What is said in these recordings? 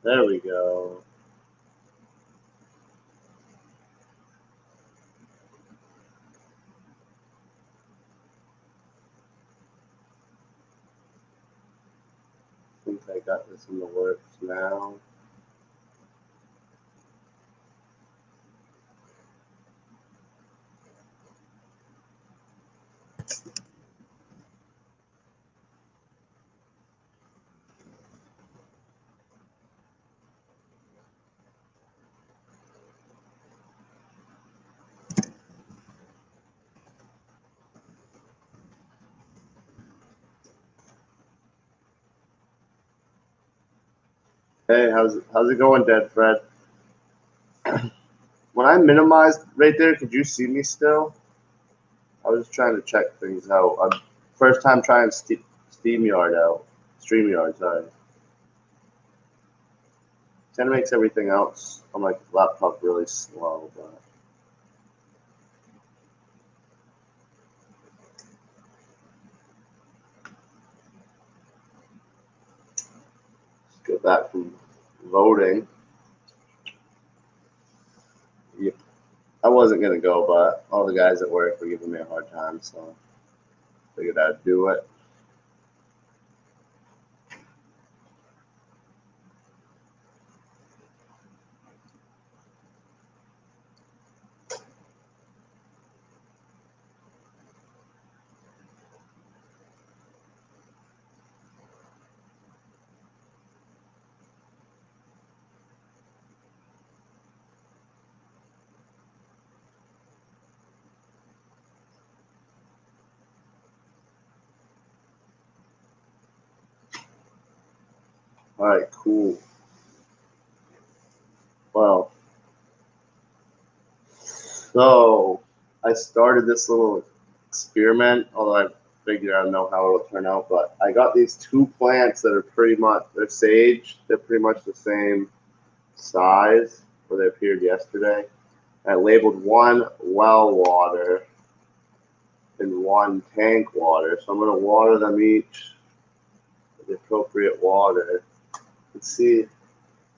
There we go. I think I got this in the works now. Hey, how's it going, Dead Fred? When I minimized right there, could you see me still? I was just trying to check things out. First time trying SteamYard out. StreamYard, sorry. Kind of makes everything else on my laptop really slow, but let's get back from voting. Yep. I wasn't gonna go, but all the guys at work were giving me a hard time, so I figured I'd do it. All right, cool. Well, so I started this little experiment, although I figure I don't know how it'll turn out. But I got these two plants that are they're sage. They're pretty much the same size where they appeared yesterday. I labeled one well water and one tank water. So I'm going to water them each with the appropriate water and see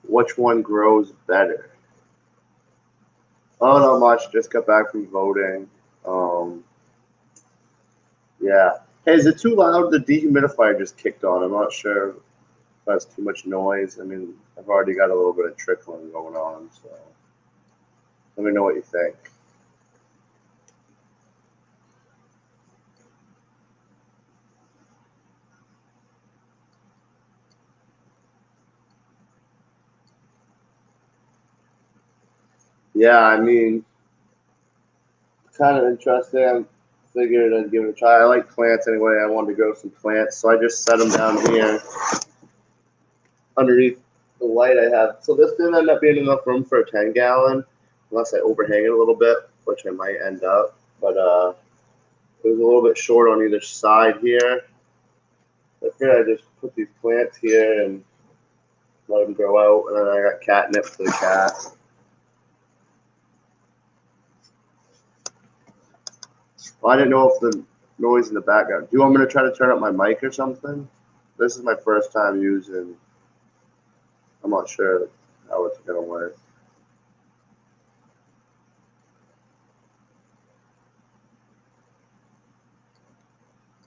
which one grows better. Oh, not much. Just got back from voting. Yeah. Hey, is it too loud? The dehumidifier just kicked on. I'm not sure if that's too much noise. I mean, I've already got a little bit of trickling going on, so let me know what you think. Yeah, I mean, kind of interesting. I figured I'd give it a try. I like plants anyway. I wanted to grow some plants, so I just set them down here underneath the light I have. So this didn't end up being enough room for a 10-gallon, unless I overhang it a little bit, which I might end up. But it was a little bit short on either side here. I figured I just put these plants here and let them grow out, and then I got catnip for the cat. Well, I didn't know if the noise in the background. Do you want me to try to turn up my mic or something? This is my first time using. I'm not sure how it's gonna work.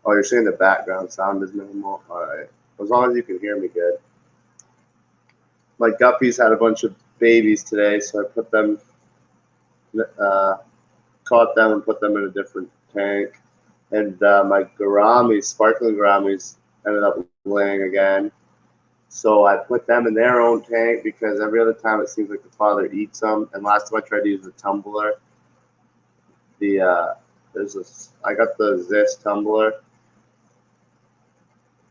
Oh, you're saying the background sound is minimal? All right. As long as you can hear me good. My guppies had a bunch of babies today, so I put them, caught them and put them in a different tank. And my gouramis, sparkling gouramis, ended up laying again. So I put them in their own tank because every other time it seems like the father eats them. And last time I tried to use the tumbler, there's this. I got the Zest tumbler.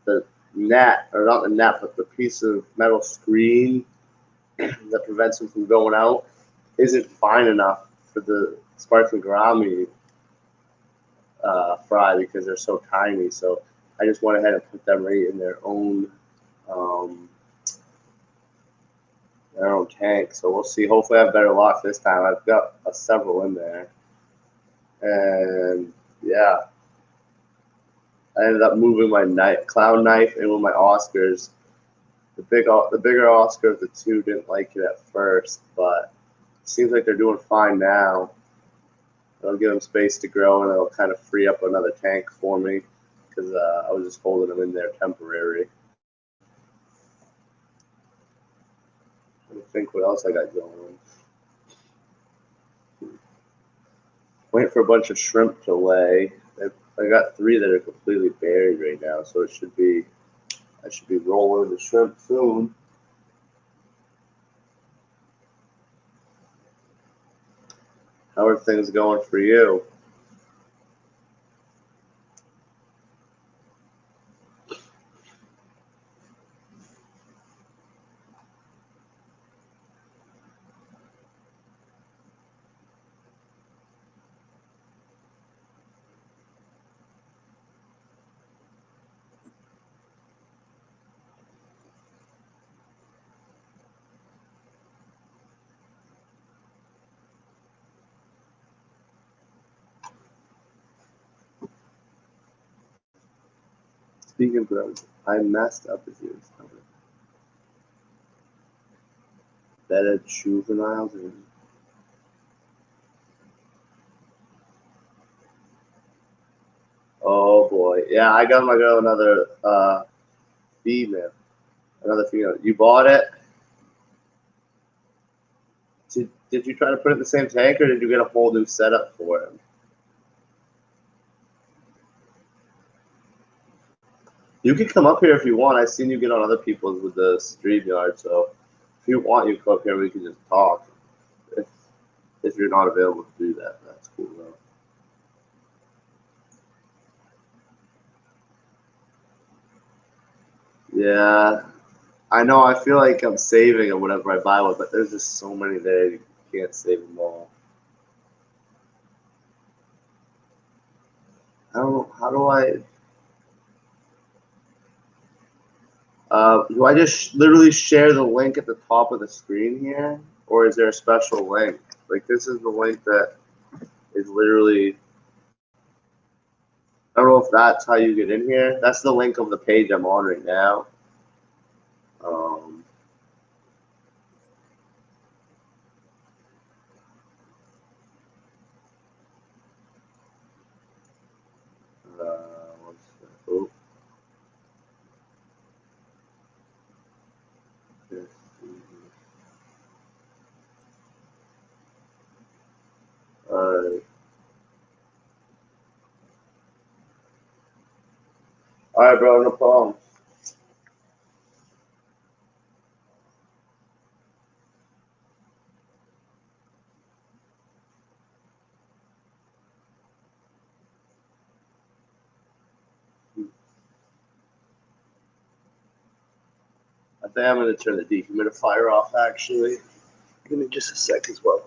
The net, or not the net, but the piece of metal screen that prevents them from going out isn't fine enough for the sparkling gourami fry because they're so tiny. So I just went ahead and put them right in um, their own tank. So we'll see. Hopefully, I have better luck this time. I've got several in there, and yeah, I ended up moving my clown knife in with my Oscars The bigger Oscar of the two didn't like it at first, but it seems like they're doing fine now. It'll give them space to grow, and it'll kind of free up another tank for me because I was just holding them in there temporary. I think what else I got going. Waiting for a bunch of shrimp to lay. I got 3 that are completely buried right now, so I should be rolling the shrimp soon. How are things going for you? Speaking of those, I messed up as you was bedded juveniles. Oh boy, yeah, I got my girl another female, another female. You bought it? Did you try to put it in the same tank, or did you get a whole new setup for him? You can come up here if you want. I've seen you get on other people's with the StreamYard, so if you want, you can come up here and we can just talk. If, if you're not available to do that, that's cool though. Yeah, I know. I feel like I'm saving them whenever I buy one, but there's just so many there you can't save them all. I don't know. How do I? Do I just literally share the link at the top of the screen here, or is there a special link? Like this is the link that is literally. I don't know if that's how you get in here. That's the link of the page I'm on right now. Um, what's that? Oh, yes. All right, bro. No problem. I think I'm going to turn the dehumidifier off. Actually, give me just a sec as well.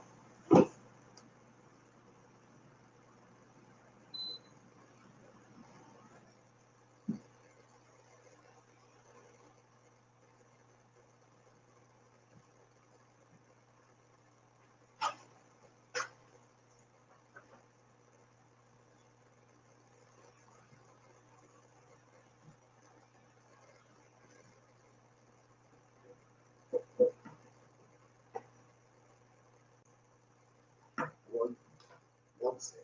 One sec.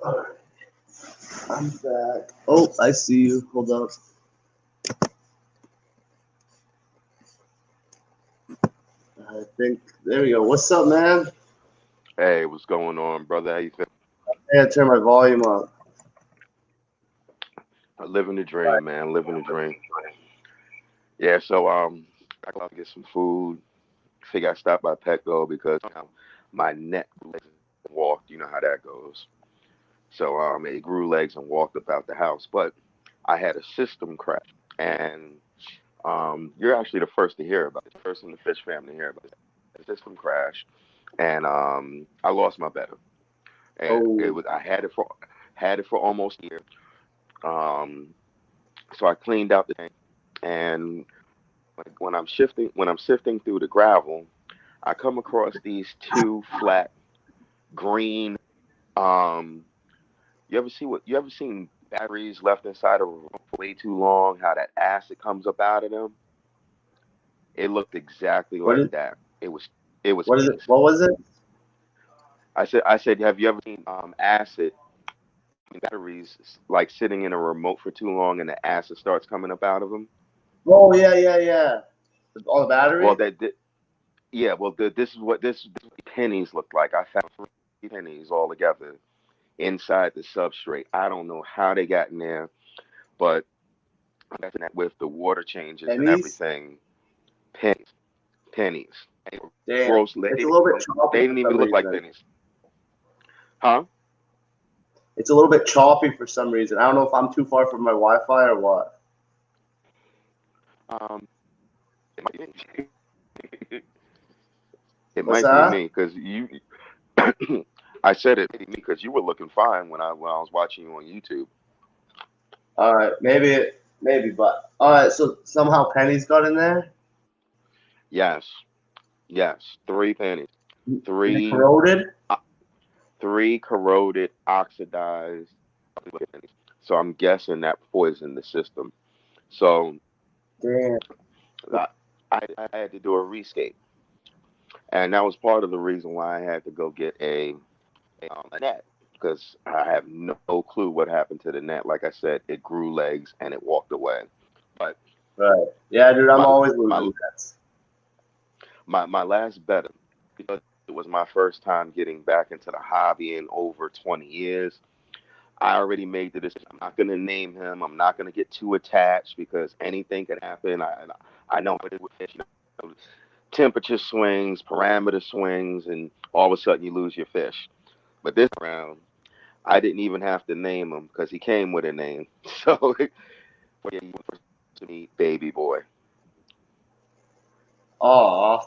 All right, I'm back. Oh, I see you. Hold up. I think there we go. What's up, man? Hey, what's going on, brother? How you feel? I gotta turn my volume up. Living the dream, man. Living the dream. Yeah, so I got to get some food. Figure I stopped by Petco because my neck grew legs and walked. You know how that goes. So it grew legs and walked about the house, but I had a system crash, and you're actually the first to hear about it. First in the fish family to hear about it. A system crash, and I lost my better, and it Oh, was I had it for almost a year. Um, so I cleaned out the tank, and like when I'm sifting through the gravel, I come across these two flat green. Um, you ever seen batteries left inside of a room for way too long, how that acid comes up out of them. It looked exactly What like is that. It was what is it? paste. What was it? I said, have you ever seen acid in batteries like sitting in a remote for too long and the acid starts coming up out of them? Oh yeah, yeah, yeah. All the Well, battery. yeah. Well, this is what the pennies look like. I found three pennies all together inside the substrate. I don't know how they got in there, but that's that with the water changes and Pennies. everything. Pennies, pennies. They were Damn, gross. it's a little bit choppy They for didn't even some look like reason. pennies, huh? It's a little bit choppy for some reason. I don't know if I'm too far from my Wi-Fi or what. Um, it might be me. It What's might be that? me because you. I said it maybe me because you were looking fine when I was watching you on YouTube. All right, maybe, but all right. So somehow pennies got in there. Yes, yes, three pennies, They three, corroded. uh, three corroded, oxidized pennies. So I'm guessing that poisoned the system. So Damn. I, I had to do a rescape, and that was part of the reason why I had to go get a net because I have no clue what happened to the net. Like I said, it grew legs and it walked away. But Right. Yeah, dude. I'm my always my losing bets. my last bet, because it was my first time getting back into the hobby in over 20 years. I already made the decision. I'm not going to name him. I'm not going to get too attached because anything can happen. I know what it would fish. Temperature swings, parameter swings, and all of a sudden you lose your fish. But this round, I didn't even have to name him because he came with a name. So yeah, he went to me, baby boy. Aw,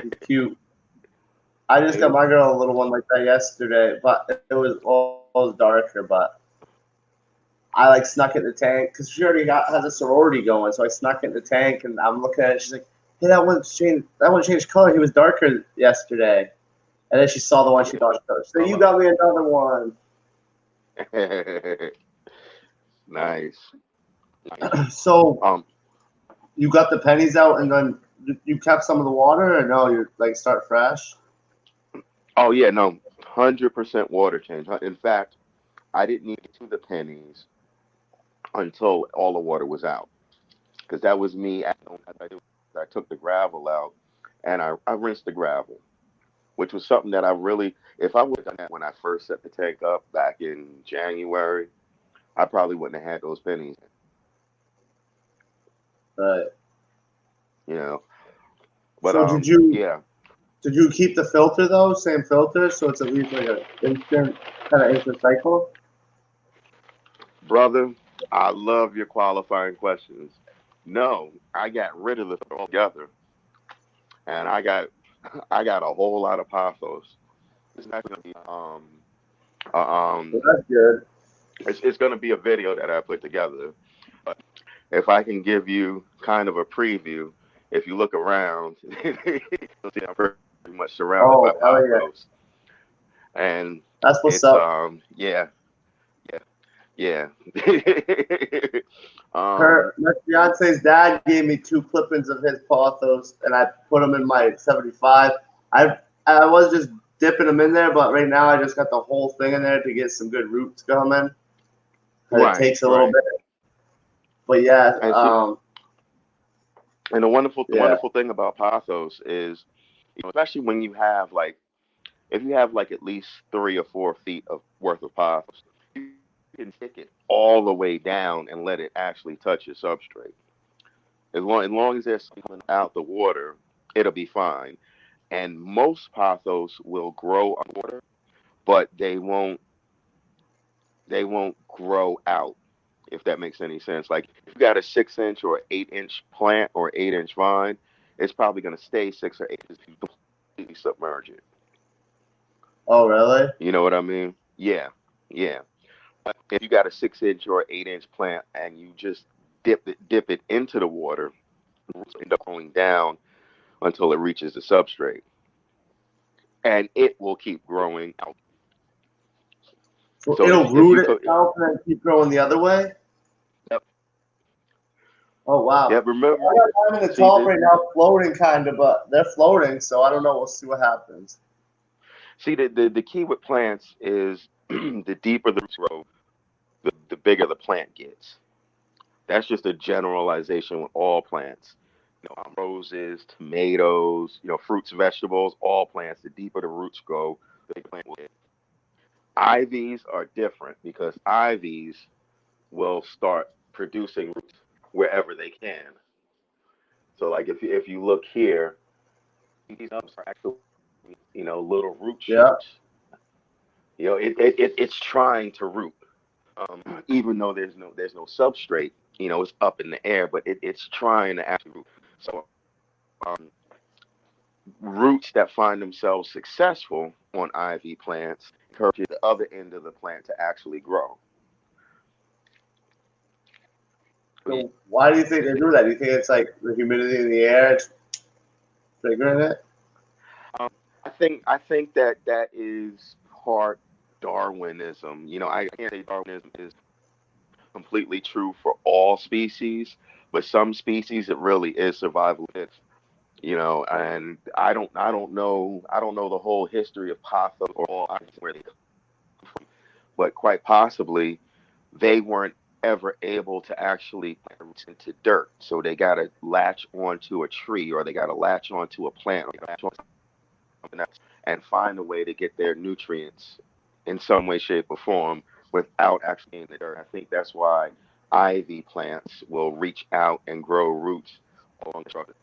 he's cute. I just got Baby. my girl a little one like that yesterday, but it was darker. But I like snuck it in the tank because she already has a sorority going. So I snuck it in the tank, and I'm looking at it. She's like, "Hey, that one changed. That one changed color. He was darker yesterday." And then she saw the one Oh she yeah. thought she chose. So I you love got me another one. it. Nice. Nice. So Um. you got the pennies out, and then you kept some of the water, or no? You like start fresh. Oh yeah. No. 100% water change. In fact, I didn't need to the pennies until all the water was out because that was me. I took the gravel out and I rinsed the gravel, which was something that I really, if I would have done that when I first set the tank up back in January, I probably wouldn't have had those pennies, Right. you know. But So yeah, did you keep the filter though? Same filter, so it's at least like a instant cycle. brother, I love your qualifying questions. No, I got rid of the altogether, and I got I got a whole lot of pathos. It's not gonna be uh, So um that's good. it's gonna be a video that I put together. But if I can give you kind of a preview, if you look around, you'll see I'm pretty much surrounded by Oh hell yeah, pathos, and that's what's it's up. yeah, yeah, yeah. My fiance's dad gave me two clippings of his pothos, and I put them in my 75. I I was just dipping them in there, but right now I just got the whole thing in there to get some good roots going. Cause it Right, takes a little right. bit, but yeah, And see, and the yeah, wonderful thing about pathos is, especially when you have like, if you have like at least 3 or 4 feet of worth of pathos, you can stick it all the way down and let it actually touch your substrate. As long as there's something coming out the water, it'll be fine. And most pathos will grow underwater, but they won't grow out, if that makes any sense. Like if you got a 6 inch or 8 inch plant or 8 inch vine, it's probably gonna stay 6 or 8 inches if you completely submerge it. oh really? You know what I mean? Yeah, yeah. But if you got a 6 inch or 8 inch plant and you just dip it into the water, the roots end up going down until it reaches the substrate, and it will keep growing out. So So it'll if root you could, itself and then keep growing the other way? yep, Oh, wow. yep. Remember, I got mine in the see top this. right now, floating kind of, but they're floating, so I don't know. We'll see what happens. See the key with plants is the deeper the roots grow, the bigger the plant gets. That's just a generalization with all plants. Roses, tomatoes, fruits, vegetables, all plants. The deeper the roots go, the bigger the plant will get. Ivies are different because ivies will start producing roots wherever they can. So, like if you look here, these are actually little root Yeah. shoots. It's trying to root, even though there's no substrate. It's up in the air, but it's trying to actually root. So, um, roots that find themselves successful on ivy plants encourage the other end of the plant to actually grow. So why do you think they do that? Do you think it's like the humidity in the air it's triggering it? Um, I think that is part Darwinism. I can't say Darwinism is completely true for all species, but some species it really is survival of the fittest. And I don't know the whole history of pothos or all where they come from, but quite possibly they weren't ever able to actually plant roots into dirt, so they got to latch onto a tree or they got to latch onto a plant or they gotta latch onto something else and find a way to get their nutrients in some way, shape, or form without actually in the dirt. I think that's why ivy plants will reach out and grow roots along the structure.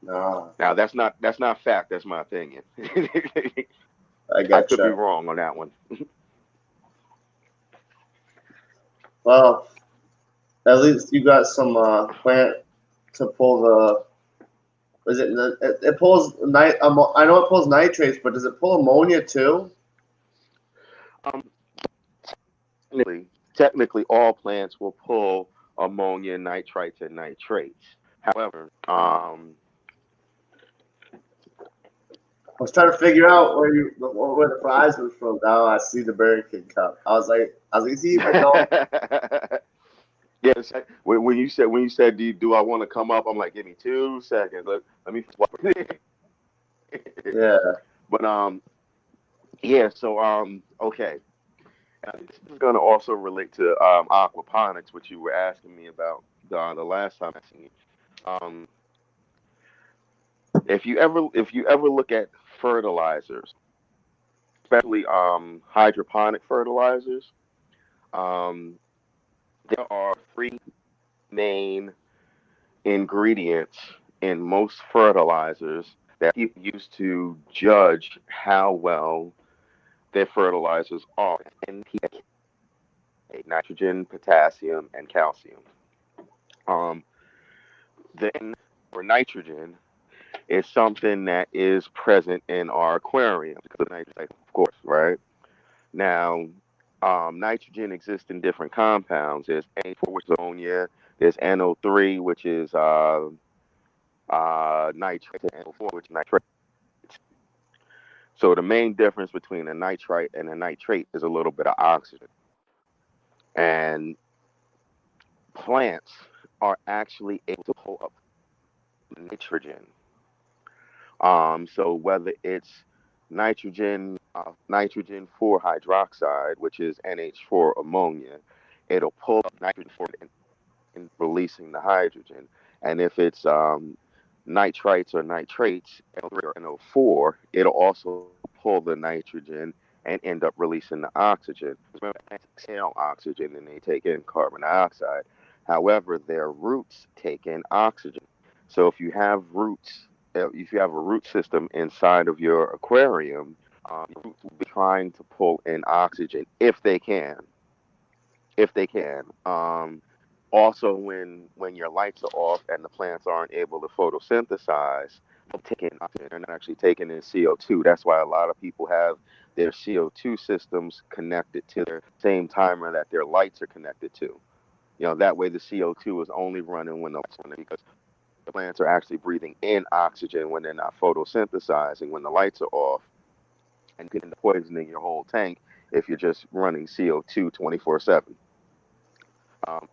No, Now that's not fact. That's my opinion. I I could be getcha. wrong on that one. Well, at least you got some plant to pull the. Is it? It pulls nit. I know it pulls nitrates, but does it pull ammonia too? Um, technically, all plants will pull ammonia, nitrites, and nitrates. However, I was trying to figure out where the fries was from. Now I see the Burger King cup. I was like, is he eating my dog? yes, when you said do I want to come up, I'm like, give me 2 seconds. Let me. Yeah. But yeah. So okay. This is going to also relate to aquaponics, which you were asking me about the last time I seen you. Um, if you ever look at fertilizers, especially hydroponic fertilizers, um, there are three main ingredients in most fertilizers that people use to judge how well their fertilizers are: NPK, nitrogen, potassium, and calcium. Um, then for nitrogen is something that is present in our aquarium because of nitrogen, of course, right? Now, nitrogen exists in different compounds. There's Na4, which is ammonia. There's NO3, which is nitrate, and NO4, which is nitrate. So the main difference between a nitrite and a nitrate is a little bit of oxygen. And plants are actually able to pull up nitrogen. So whether it's nitrogen 4 hydroxide, which is NH4 ammonia, it'll pull up nitrogen for it and releasing the hydrogen. And if it's nitrites or nitrates, N03 or NO4, it'll also pull the nitrogen and end up releasing the oxygen. Remember, plants exhale oxygen and they take in carbon dioxide. However, their roots take in oxygen. So if you have a root system inside of your aquarium, your roots will be trying to pull in oxygen if they can. If they can. Also, when your lights are off and the plants aren't able to photosynthesize, they'll take in oxygen. They're not actually taking in CO2. That's why a lot of people have their CO2 systems connected to their same timer that their lights are connected to. That way the CO2 is only running when the lights are running because the plants are actually breathing in oxygen when they're not photosynthesizing when the lights are off. and you can end up poisoning your whole tank if you're just running CO2 24/7. Um,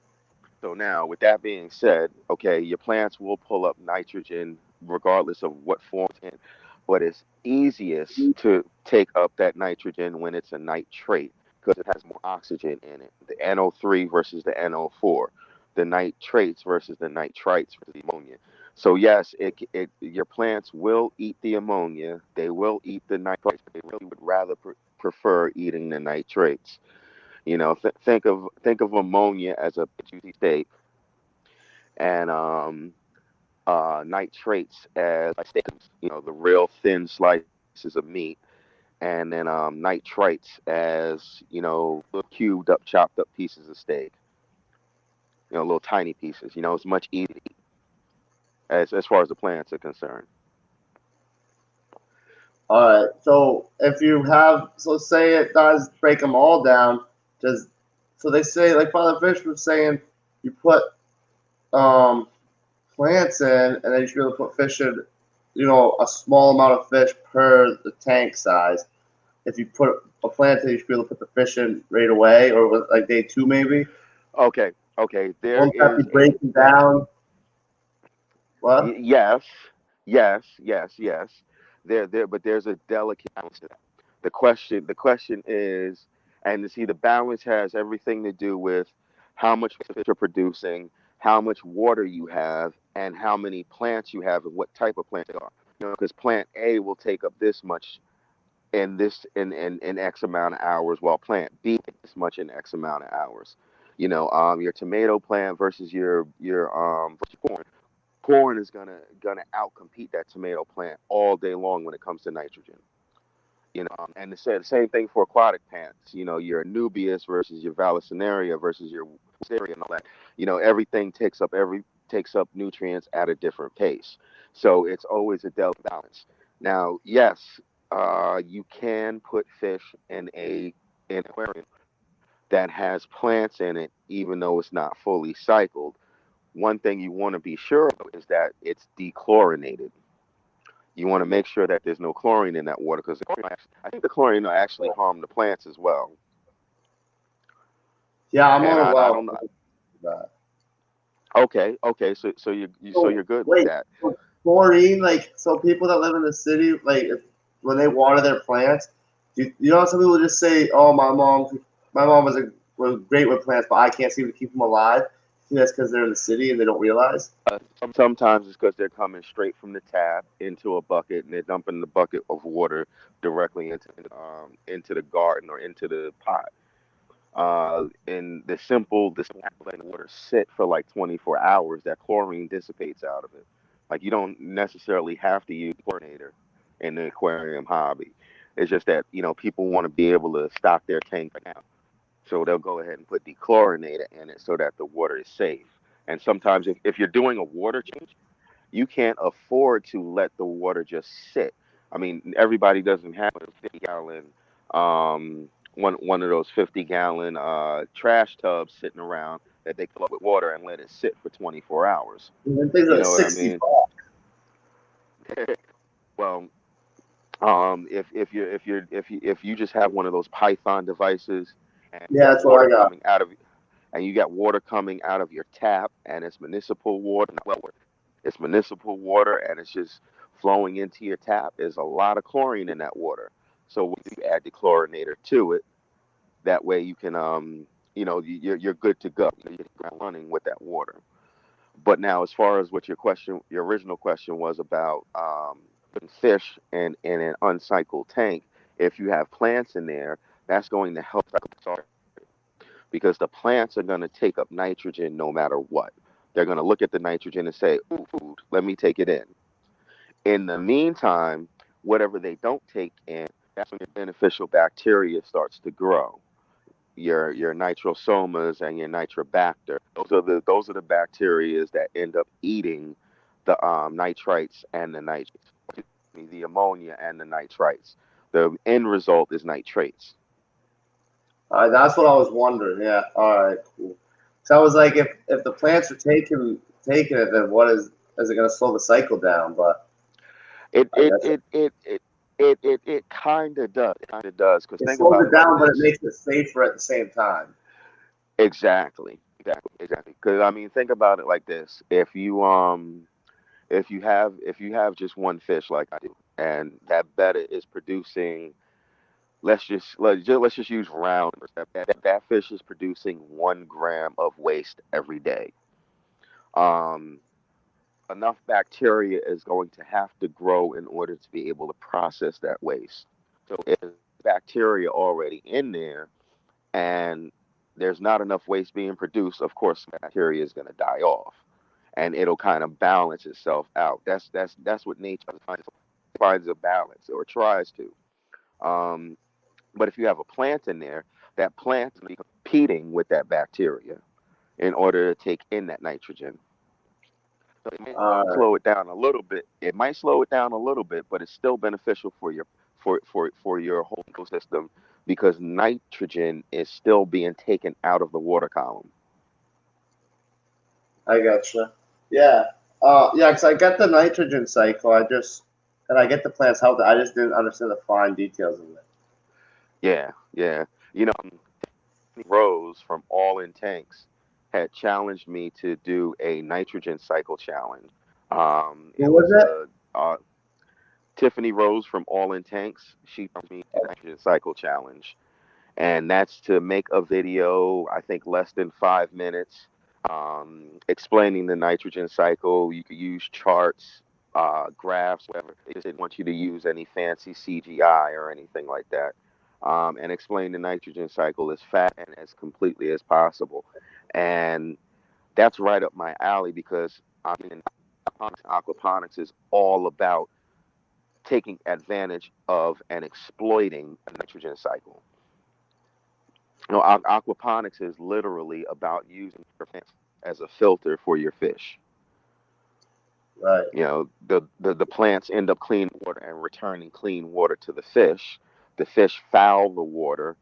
so now, with that being said, okay, your plants will pull up nitrogen regardless of what form it's in, but it's easiest to take up that nitrogen when it's a nitrate because it has more oxygen in it. The NO3 versus the NO4, the nitrates versus the nitrites versus the ammonia. So yes, your plants will eat the ammonia, they will eat the nitrates, but they really would rather prefer eating the nitrates. Think of ammonia as a juicy steak, and nitrates as like steaks, the real thin slices of meat, and then nitrites as little cubed up, chopped up pieces of steak, little tiny pieces. It's much easier to eat as far as the plants are concerned. All right. So if you have, so say it does break them all down. Does so they say like Father Fish was saying, you put um plants in, and then you should be able to put fish in, a small amount of fish per the tank size. If you put a plant in, you should be able to put the fish in right away, or like day two maybe. Okay, okay. There Won't that be is a breaking down? What? yes, yes, yes, yes. But there's a delicate balance to that. The question is, and see, the balance has everything to do with how much fish you're producing, how much water you have, and how many plants you have, and what type of plants they are. Because plant A will take up this much in in X amount of hours, while plant B this much in X amount of hours. Your tomato plant versus versus corn. Corn is gonna outcompete that tomato plant all day long when it comes to nitrogen. And the same thing for aquatic plants. Your Anubias versus your Vallisneria versus your Wisteria and all that. Everything takes up nutrients at a different pace. So it's always a delicate balance. Now, yes, you can put fish in an aquarium that has plants in it, even though it's not fully cycled. One thing you want to be sure of is that it's dechlorinated. You want to make sure that there's no chlorine in that water because I think the chlorine will actually harm the plants as well. Yeah, I'm And on a I well. don't know. Okay, okay, so So you're good with wait, that. so chlorine, like so people that live in the city, like when they water their plants, some people just say, "Oh, my mom was great with plants, but I can't seem to keep them alive." I think that's because they're in the city and they don't realize. Sometimes it's because they're coming straight from the tap into a bucket and they're dumping the bucket of water directly into the garden or into the pot. And the simple act of letting the water sit for like 24 hours, that chlorine dissipates out of it. Like you don't necessarily have to use chlorinator in the aquarium hobby. It's just that people want to be able to stock their tank right now, so they'll go ahead and put dechlorinator in it so that the water is safe. And sometimes if you're doing a water change, you can't afford to let the water just sit. I mean, everybody doesn't have a 50-gallon one of those 50-gallon trash tubs sitting around that they fill up with water and let it sit for 24 hours. And things are You like know what I 60 mean? bucks. Well, if you just have one of those Python devices and you Yeah, got that's what water I got. coming out of your tap and it's municipal water, not well water, it's municipal water and it's just flowing into your tap, there's a lot of chlorine in that water. So when you add the chlorinator to it, that way you can you're good to go. You're running with that water. But now, as far as what your original question was about putting fish in an uncycled tank, if you have plants in there, that's going to help cycle the soil because the plants are going to take up nitrogen no matter what. They're going to look at the nitrogen and say, "Ooh, food, let me take it in." In the meantime, whatever they don't take in, that's when your beneficial bacteria starts to grow. Your nitrosomas and your nitrobacter. Those are the bacteria that end up eating the nitrites and the nitrates, the ammonia and the nitrites. The end result is nitrates. All right, that's what I was wondering. Yeah. All right. Cool. So I was like, if the plants are taking it, then what is it going to slow the cycle down? But It I it guess it it it It kind of does. It kind of does. Because It think slows about it it like down, but it this. makes it safer at the same time. Exactly. Because I mean, think about it like this. If you have just one fish like I do, and that betta is producing, let's just use round numbers. That fish is producing 1 gram of waste every day. Um, Enough bacteria is going to have to grow in order to be able to process that waste. So if there's bacteria already in there and there's not enough waste being produced, of course, bacteria is going to die off, and it'll kind of balance itself out. That's what nature finds a balance or tries to. Um, but if you have a plant in there, that plant's going to be competing with that bacteria in order to take in that nitrogen. So it may Uh, slow it down a little bit. It might slow it down a little bit, but it's still beneficial for your for your whole ecosystem because nitrogen is still being taken out of the water column. I gotcha. Yeah. Yeah, because I get the nitrogen cycle. And I get the plant's health. I just didn't understand the fine details of it. Yeah. You know, Rose from All in Tanks had challenged me to do a nitrogen cycle challenge. Who It was was it? Tiffany Rose from All in Tanks. She challenged me to the nitrogen cycle challenge, and that's to make a video, I think less than 5 minutes, explaining the nitrogen cycle. You could use charts, graphs, whatever. They just didn't want you to use any fancy CGI or anything like that. And explain the nitrogen cycle as fast and as completely as possible. And that's right up my alley because I mean, aquaponics is all about taking advantage of and exploiting a nitrogen cycle. No, aquaponics is literally about using your plants as a filter for your fish. Right. You know, the plants end up clean water and returning clean water to the fish. The fish foul the water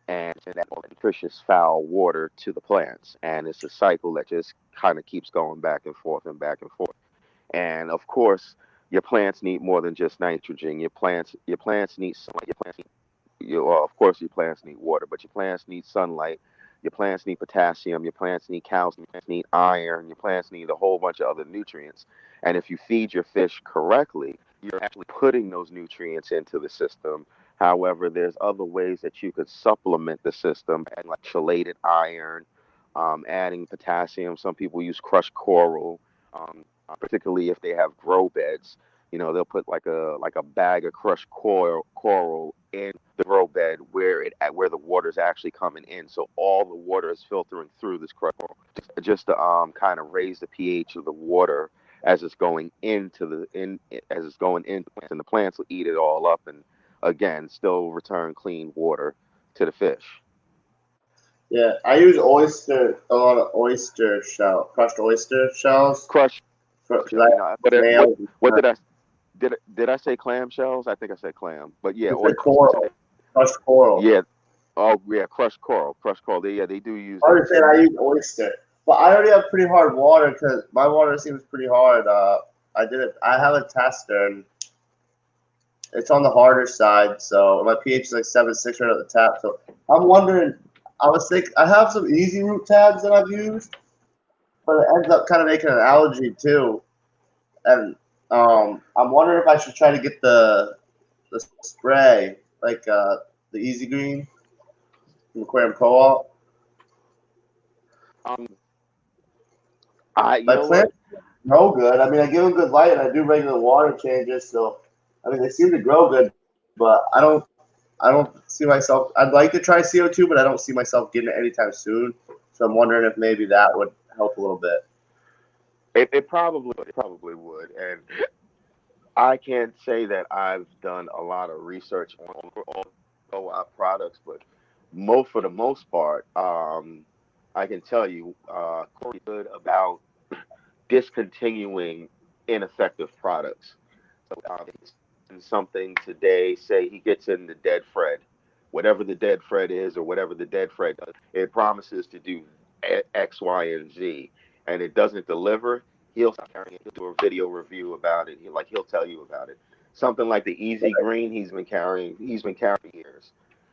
and send that nutritious foul water to the plants. And it's a cycle that just kind of keeps going back and forth and back and forth. And of course, your plants need more than just nitrogen. Your plants need sunlight. Your plants well, of course, your plants need water, but your plants need sunlight. Your plants need potassium. Your plants need calcium. Your plants need iron. Your plants need a whole bunch of other nutrients. And if you feed your fish correctly, you're actually putting those nutrients into the system. However, there's other ways that you could supplement the system, adding like chelated iron, adding potassium. Some people use crushed coral, particularly if they have grow beds. You know, they'll put like a bag of crushed coral in the grow bed where where the water is actually coming in, so all the water is filtering through this crushed coral, just to kind of raise the pH of the water as it's going into the in as it's going into the plants, and the plants will eat it all up, and again, still return clean water to the fish. Yeah, I use a lot of crushed oyster shells Crush, because I you have know, snails. what did I say clam shells? I think I said clam, but yeah, It's a coral, crushed coral. yeah. Oh yeah, crushed coral. They do use I that understand I too. use oyster, but I already have pretty hard water because my water seems pretty hard. I did it. I have a tester and it's on the harder side, so my pH is like 7.6 right at the tap. So I'm wondering. I was thinking I have some easy root tabs that I've used, but it ends up kind of making an allergy too. And I'm wondering if I should try to get the spray like the Easy Green from Aquarium Co-op. Um, I you My know what? plants grow good. I mean, I give them good light and I do regular water changes. So, I mean, they seem to grow good, but I don't see myself. I'd like to try CO2, but I don't see myself getting it anytime soon. So I'm wondering if maybe that would help a little bit. It probably would, and I can't say that I've done a lot of research on all co-op products, but for the most part, I can tell you, Corey's good about discontinuing ineffective products. So something today, say he gets in the dead Fred, whatever the dead Fred is or whatever the dead Fred does, it promises to do X, Y, and Z, and it doesn't deliver. He'll start carrying it. He'll do a video review about it. He'll tell you about it. Something like the Easy Green he's been carrying for years.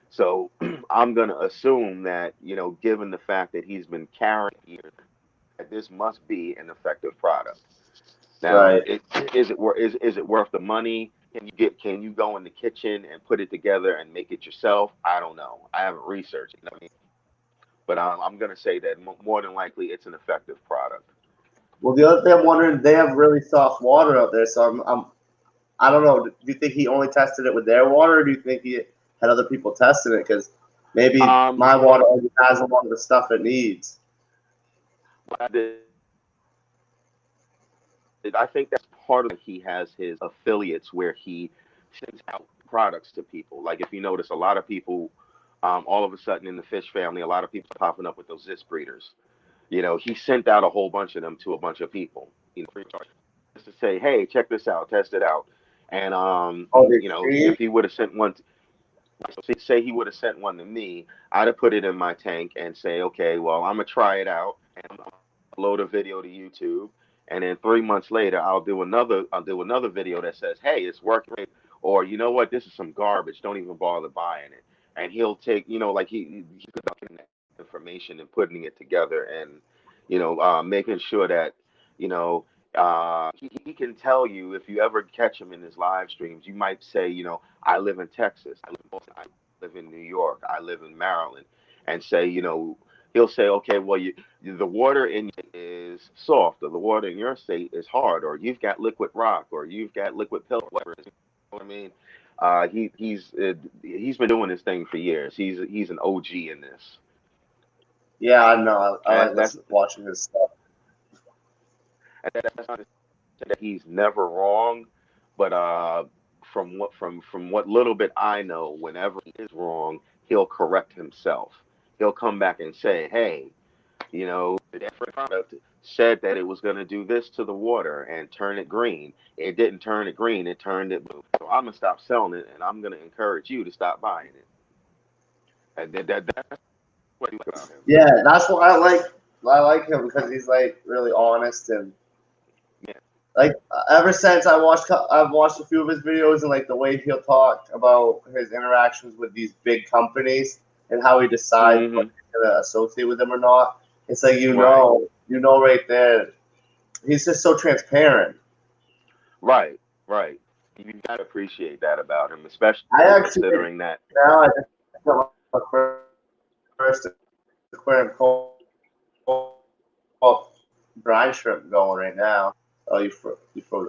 So I'm gonna assume that, given the fact that he's been carrying years, that this must be an effective product. Now, Right. is it worth the money? Can you go in the kitchen and put it together and make it yourself? I don't know. I haven't researched it, but I'm gonna say that more than likely it's an effective product. Well, the other thing I'm wondering, they have really soft water out there, so I don't know. Do you think he only tested it with their water, or do you think he had other people testing it? Because maybe Um, my water already has a lot of the stuff it needs. what I think that's part of it. He has his affiliates where he sends out products to people. Like if you notice, a lot of people, all of a sudden in the fish family, a lot of people are popping up with those zis breeders. He sent out a whole bunch of them to a bunch of people, free of charge, just to say, hey, check this out, test it out. And Oh, the if extreme? he would have sent one, so say he would have sent one to me, I'd have put it in my tank and say, okay, well, I'm gonna try it out and I'm gonna upload a video to YouTube, and then 3 months later, I'll do another video that says, hey, it's working, or you know what, this is some garbage. Don't even bother buying it. And he'll take, like he could document that information and putting it together, and making sure that you know he can tell you if you ever catch him in his live streams. You might say, I live in Texas, I live in Boston, I live in New York, I live in Maryland, and say, he'll say, okay, well, the water in your state is soft, or the water in your state is hard, or you've got liquid rock, or you've got liquid pill, whatever it is. You know what I mean? He's been doing this thing for years. He's an OG in this, Yeah, I know. I like and that's watching his stuff. that's not to say that he's never wrong, but from what little bit I know, whenever he is wrong, he'll correct himself. He'll come back and say, hey, the different product said that it was going to do this to the water and turn it green. It didn't turn it green, it turned it blue. So I'm going to stop selling it, and I'm going to encourage you to stop buying it. And that's what I like about him. Yeah, that's what I like. I like him because he's like really honest and Yeah. like ever since I've watched a few of his videos and like the way he'll talk about his interactions with these big companies and how he decides Hmm. whether he's gonna associate with them or not. It's like Right. right there. He's just so transparent. Right. Right. You got to appreciate that about him, I especially actually considering that. now I just got my first aquarium brine shrimp going right now. Oh, you froze.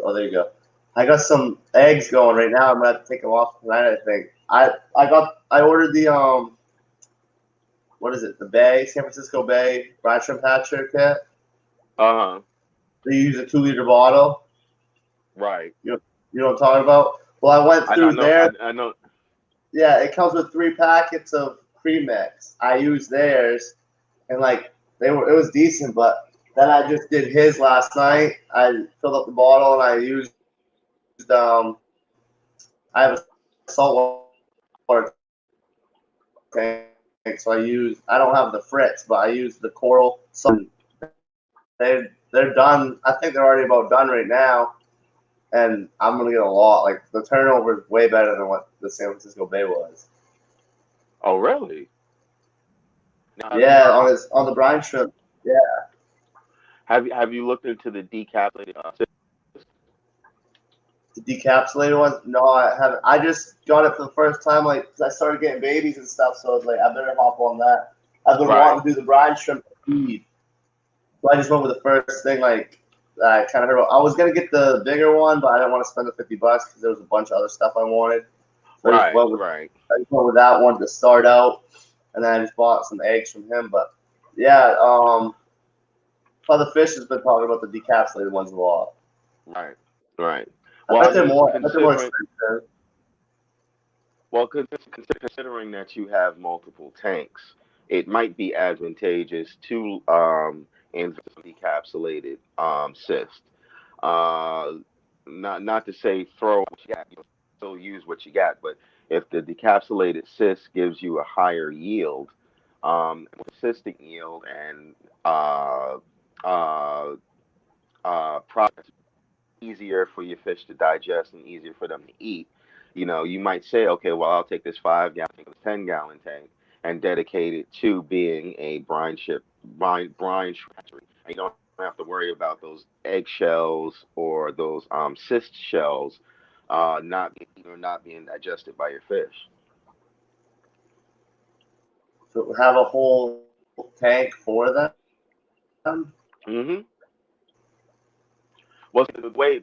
Oh, there you go. I got some eggs going right now. I'm gonna have to take them off tonight. I think. I ordered the what is it? The Bay San Francisco Bay brine shrimp hatcher kit. Uh huh. They use a 2 liter bottle. Right. You know, you know what I'm talking about. Well, I went I through know. there. I know. Yeah, it comes with 3 packets of premix. I used theirs, and like it was decent, but then I just did his last night. I filled up the bottle and I used I have a saltwater tank, so I don't have the Fritz, but I use the Coral. So they're done. I think they're already about done right now, and I'm gonna get a lot. Like the turnover is way better than what the San Francisco Bay was. Oh, really? Now, Yeah, on the brine shrimp. Yeah, have you looked into the decapsulated? the decapsulated ones. No, I haven't. I just got it for the first time, like 'cause I started getting babies and stuff. So I was like, I better hop on that. I've been Right. wanting to do the brine shrimp feed. So I just went with the first thing, like I kind of heard. I was gonna get the bigger one, but I didn't want to spend the $50 because there was a bunch of other stuff I wanted. So Right. Right. I just went with that one to start out, and then I just bought some eggs from him. But yeah, Father Fish has been talking about the decapsulated ones a lot. Right. Right. I Well, I bet they're mean, more. I bet they're more considering expensive. well, considering that you have multiple tanks, it might be advantageous to invest in decapsulated cyst. Uh, not to say throw what you got, still use what you got, but if the decapsulated cyst gives you a higher yield, consistent yield and uh, uh, product easier for your fish to digest and easier for them to eat. You might say, okay, well, I'll take this 5 gallon tank or this 10 gallon tank and dedicate it to being a brine hatchery. And you don't have to worry about those eggshells or those cyst shells not being digested by your fish. So have a whole tank for them. Hmm. Well, the way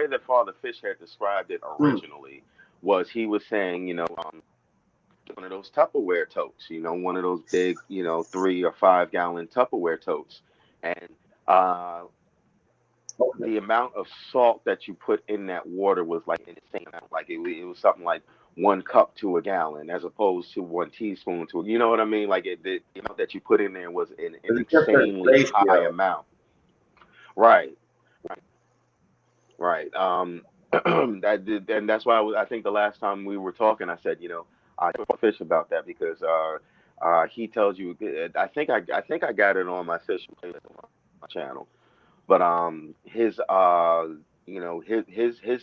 that Father Fish had described it Hmm. originally was he was saying, one of those Tupperware totes, one of those big, 3 or 5 gallon Tupperware totes, and uh, Okay. the amount of salt that you put in that water was like insane amount. Like it was something like 1 cup to a gallon, as opposed to 1 teaspoon to, you know what I mean? Like the amount that you put in there was an It's a different insanely high ratio. amount. Right, right. And that's why I think the last time we were talking, I said, I told Fish about that because he tells you. I think I got it on my fish playlist on my channel. But his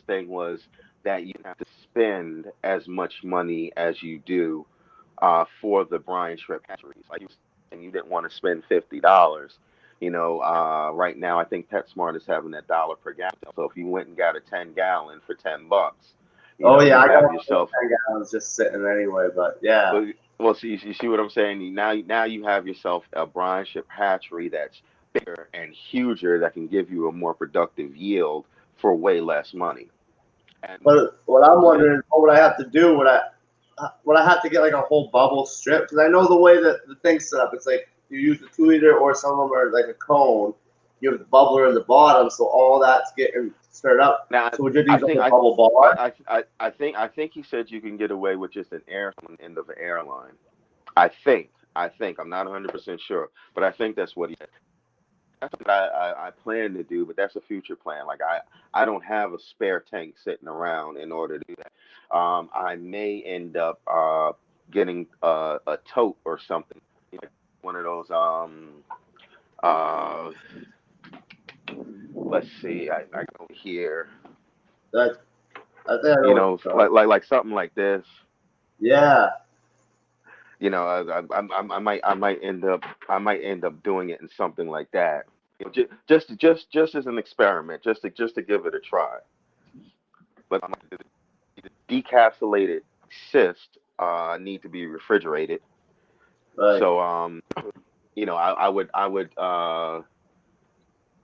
thing was that you have to spend as much money as you do for the brine shrimp hatcheries. Like you were saying, you didn't want to spend $50. Right now I think PetSmart is having that dollar per gallon. So if you went and got a 10 gallon for $10, Oh yeah, you I got have my yourself. 10 gallons just sitting anyway. But yeah, Well, well, see, you see what I'm saying? Now you have yourself a brine ship hatchery that's bigger and huger that can give you a more productive yield for way less money. And but what I'm yeah, wondering is what would I have to do? Would I have to get like a whole bubble strip? Because I know the way that the thing's set up. It's like you use a 2 liter, or some of them are like a cone. You have the bubbler in the bottom, so all that's getting stirred up. now So would you I use like think a bubble bar? I think he said you can get away with just an air on the end of an airline. I think I'm not 100% sure, but I think that's what he said. That's what I plan to do, but that's a future plan. Like I don't have a spare tank sitting around in order to do that. I may end up getting a tote or something, like one of those. Uh, let's see, I go here. That I think I know what you're talking. Like something like this. Yeah, I might end up doing it in something like that. Just as an experiment, just to give it a try. But the decapsulated cysts need to be refrigerated. right. So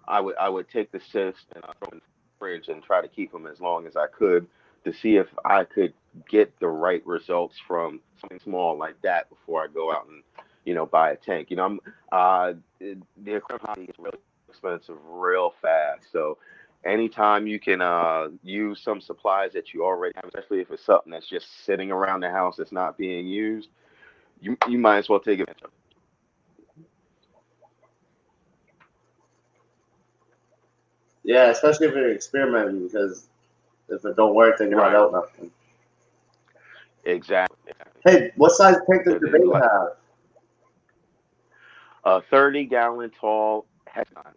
I would take the cyst and throw them in the fridge and try to keep them as long as I could to see if I could get the right results from something small like that before I go out and buy a tank. The equipment is really expensive real fast. So anytime you can use some supplies that you already have, especially if it's something that's just sitting around the house that's not being used, you might as well take advantage of Yeah, especially if you're experimenting, because if it don't work, then it. you're not Right. out nothing. Exactly. Exactly. Hey, what size tank does your baby Like have? a 30-gallon tall hexagon.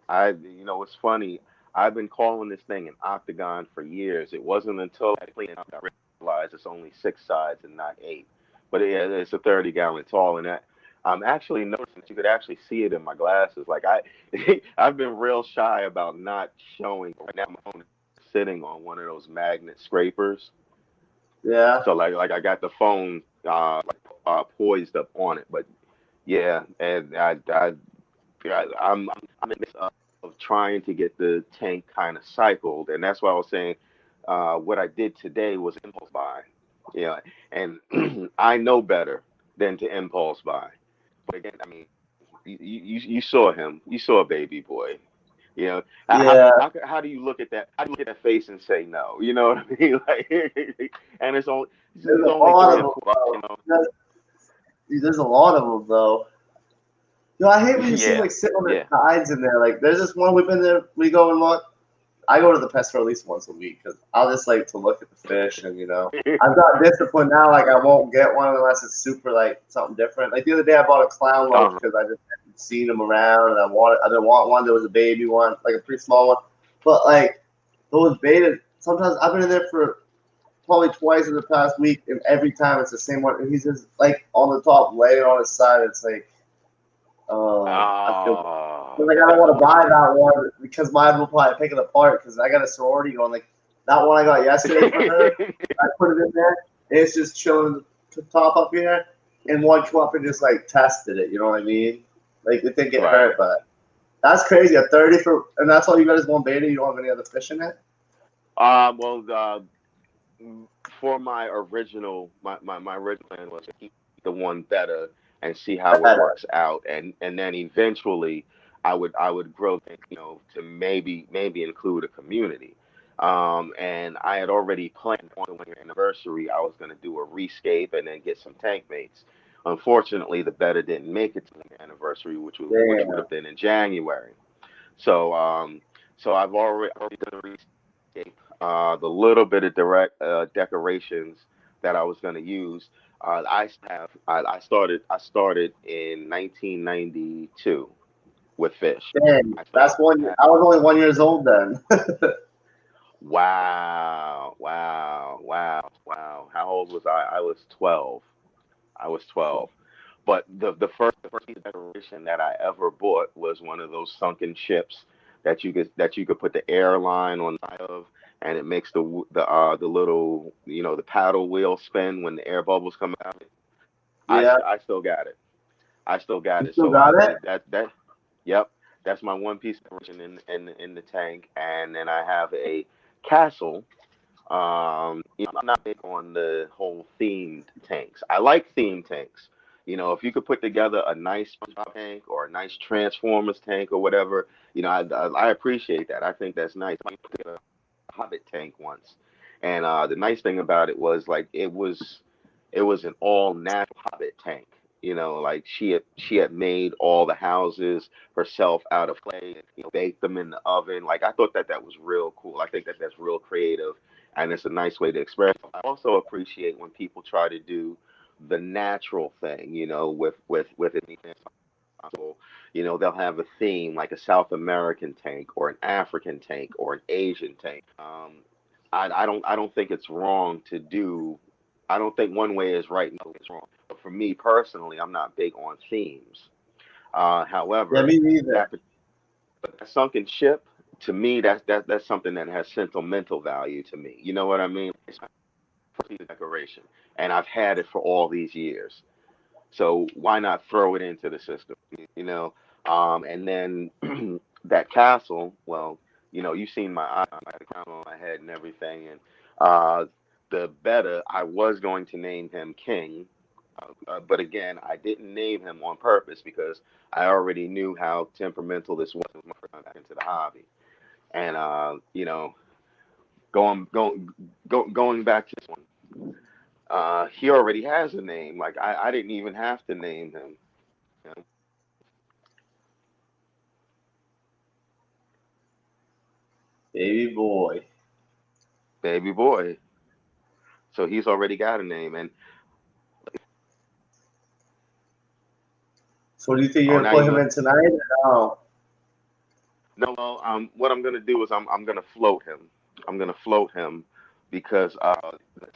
It's funny. I've been calling this thing an octagon for years. It wasn't until I cleaned it up that I realized it's only 6 sides and not 8. But it's a 30-gallon tall, and I'm actually noticing that you could actually see it in my glasses. Like I've been real shy about not showing. Right now, my phone is sitting on one of those magnet scrapers. Yeah. So like I got the phone poised up on it, but yeah, and I'm in the midst of trying to get the tank kind of cycled, and that's why I was saying what I did today was impulse buy, and I know better than to impulse buy. But again, I mean, you saw him, you saw a baby boy. You know, Yeah. how do you look at that? How do you look at that face and say no? You know what I mean? Like, and There's he's a only lot three of or them, four. there's a lot of them, though. Yo, I hate when you see them Yeah, like sitting on their yeah. sides in there. Like, there's this one we've been there. We go and look. I go to the pet store at least once a week because I'll just like to look at the fish, and I've got discipline now. Like, I won't get one unless it's super like something different. Like the other day, I bought a clown roach uh, because I just hadn't seen them around, and I didn't want one. There was a baby one, like a pretty small one, but like those beta. Sometimes I've been in there for probably twice in the past week, and every time it's the same one. And he's just like on the top, laying on his side. It's like, I feel like I don't want to buy that one because mine will probably pick it apart because I got a sorority going. Like that one I got yesterday for her, I put it in there, and it's just chilling the top up here. And one come up and just like tested it. You know what I mean? Like it didn't get hurt, but that's crazy. A 30 for, and that's all you got is one beta. You don't have any other fish in it. For my original plan was to keep the one better and see how it works out, and then eventually I would grow things, to maybe include a community. And I had already planned on the 1 year anniversary. I was going to do a rescape and then get some tank mates. Unfortunately, the beta didn't make it to the anniversary, which would have been in January. So I've already done a rescape. The little bit of direct decorations that I was going to use, I started in 1992 with fish. Dang, that's 1 year. I was only 1 year old then. Wow, wow, wow, wow. How old was I? I was 12. I was 12. But the first piece of decoration that I ever bought was one of those sunken ships that you could put the airline on the side of, and it makes the little, the paddle wheel spin when the air bubbles come out. Yeah, I still got it. I still got you it. still So got it. yep, that's my one piece of decoration in the tank, and then I have a castle. I'm not big on the whole themed tanks. I like themed tanks. If you could put together a nice SpongeBob tank or a nice Transformers tank or whatever, I appreciate that. I think that's nice. I put together a Hobbit tank once, and the nice thing about it was like it was an all natural Hobbit tank. Like she had made all the houses herself out of clay, and baked them in the oven. Like I thought that was real cool. I think that's real creative, and it's a nice way to express. I also appreciate when people try to do the natural thing, with it. So, they'll have a theme like a South American tank or an African tank or an Asian tank. I don't think it's wrong to do. I don't think one way is right, no way is wrong. But for me personally, I'm not big on themes. Yeah, However, me neither. that sunken ship, to me, that's something that has sentimental value to me. You know what I mean? It's my first piece of decoration, and I've had it for all these years. So why not throw it into the system? And then that castle. Well, you've seen my eye, the crown on my head and everything, and uh, the beta. I was going to name him King, but again, I didn't name him on purpose because I already knew how temperamental this was when I first got into the hobby. And going back to this one, he already has a name. Like I didn't even have to name him. You know, Baby boy. Baby boy. So he's already got a name. And So do you think oh, you're gonna now put you're him gonna in tonight or no? no. Well, what I'm gonna do is I'm gonna float him. I'm gonna float him because the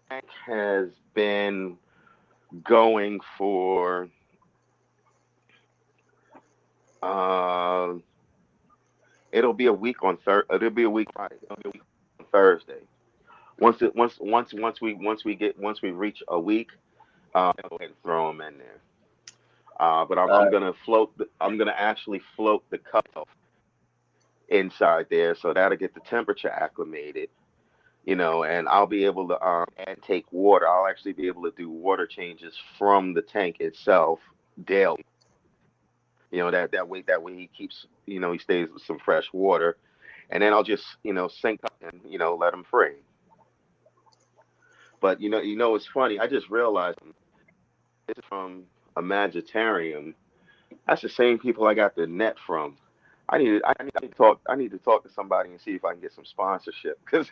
tank has been going for uh it'll be a week Friday. It'll be a week on Thursday. Once we reach a week, I'll go ahead and throw him in there. But I'm Uh, gonna I'm gonna actually float the cup inside there, so that'll get the temperature acclimated. And I'll be able to and take water. I'll actually be able to do water changes from the tank itself daily. That way he keeps, he stays with some fresh water, and then I'll just, sink up and, let him free. But it's funny. I just realized this is from a Magitarium. That's the same people I got the net from. I need to talk to somebody and see if I can get some sponsorship because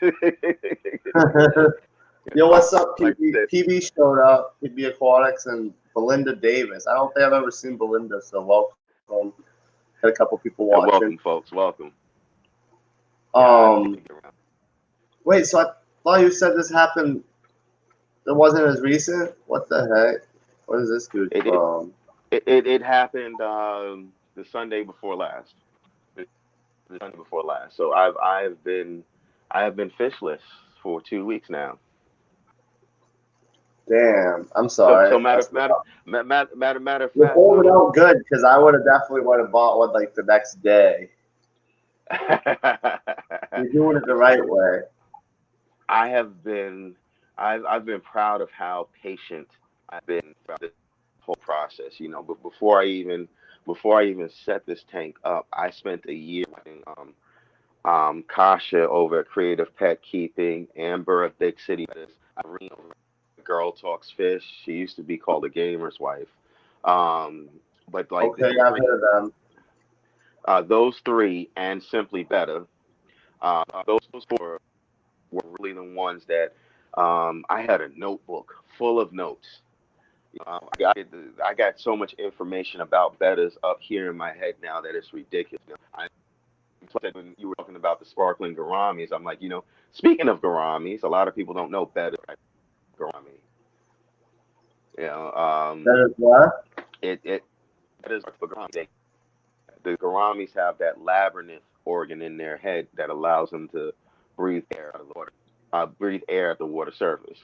Yo, what's up, like PB? that. PB showed up. PB Aquatics and Belinda Davis. I don't think I've ever seen Belinda, so welcome. Had a couple people watching. Welcome, folks. Welcome. Yeah, I have to Um, get around. wait, so I thought you said this happened. It wasn't as recent. What the heck? What is this dude It it from? it happened the Sunday before last. The Sunday before last. So I have been fishless for 2 weeks now. Damn, I'm So sorry. so That's rough. matter of You're fact, holding out good because I would have definitely would have bought one like the next day. You're doing it the you right see, way. I have been I've been proud of how patient I've been throughout this whole process, you know. But before I even set this tank up, I spent a year watching Kasha over at Creative Pet Keeping, Amber at Big City Pettis, Irene over at Girl Talks Fish. She used to be called a gamer's wife. Um, but like Okay, I've heard of them. those three and Simply Better, those four were really the ones that I had a notebook full of notes. I got so much information about betters up here in my head now that it's ridiculous. Said when you were talking about the sparkling garamis, I'm like, speaking of garamis, a lot of people don't know better garami. You know, That is what? it that is for garami. The garamis have that labyrinth organ in their head that allows them to breathe air out of the water, breathe air at the water surface.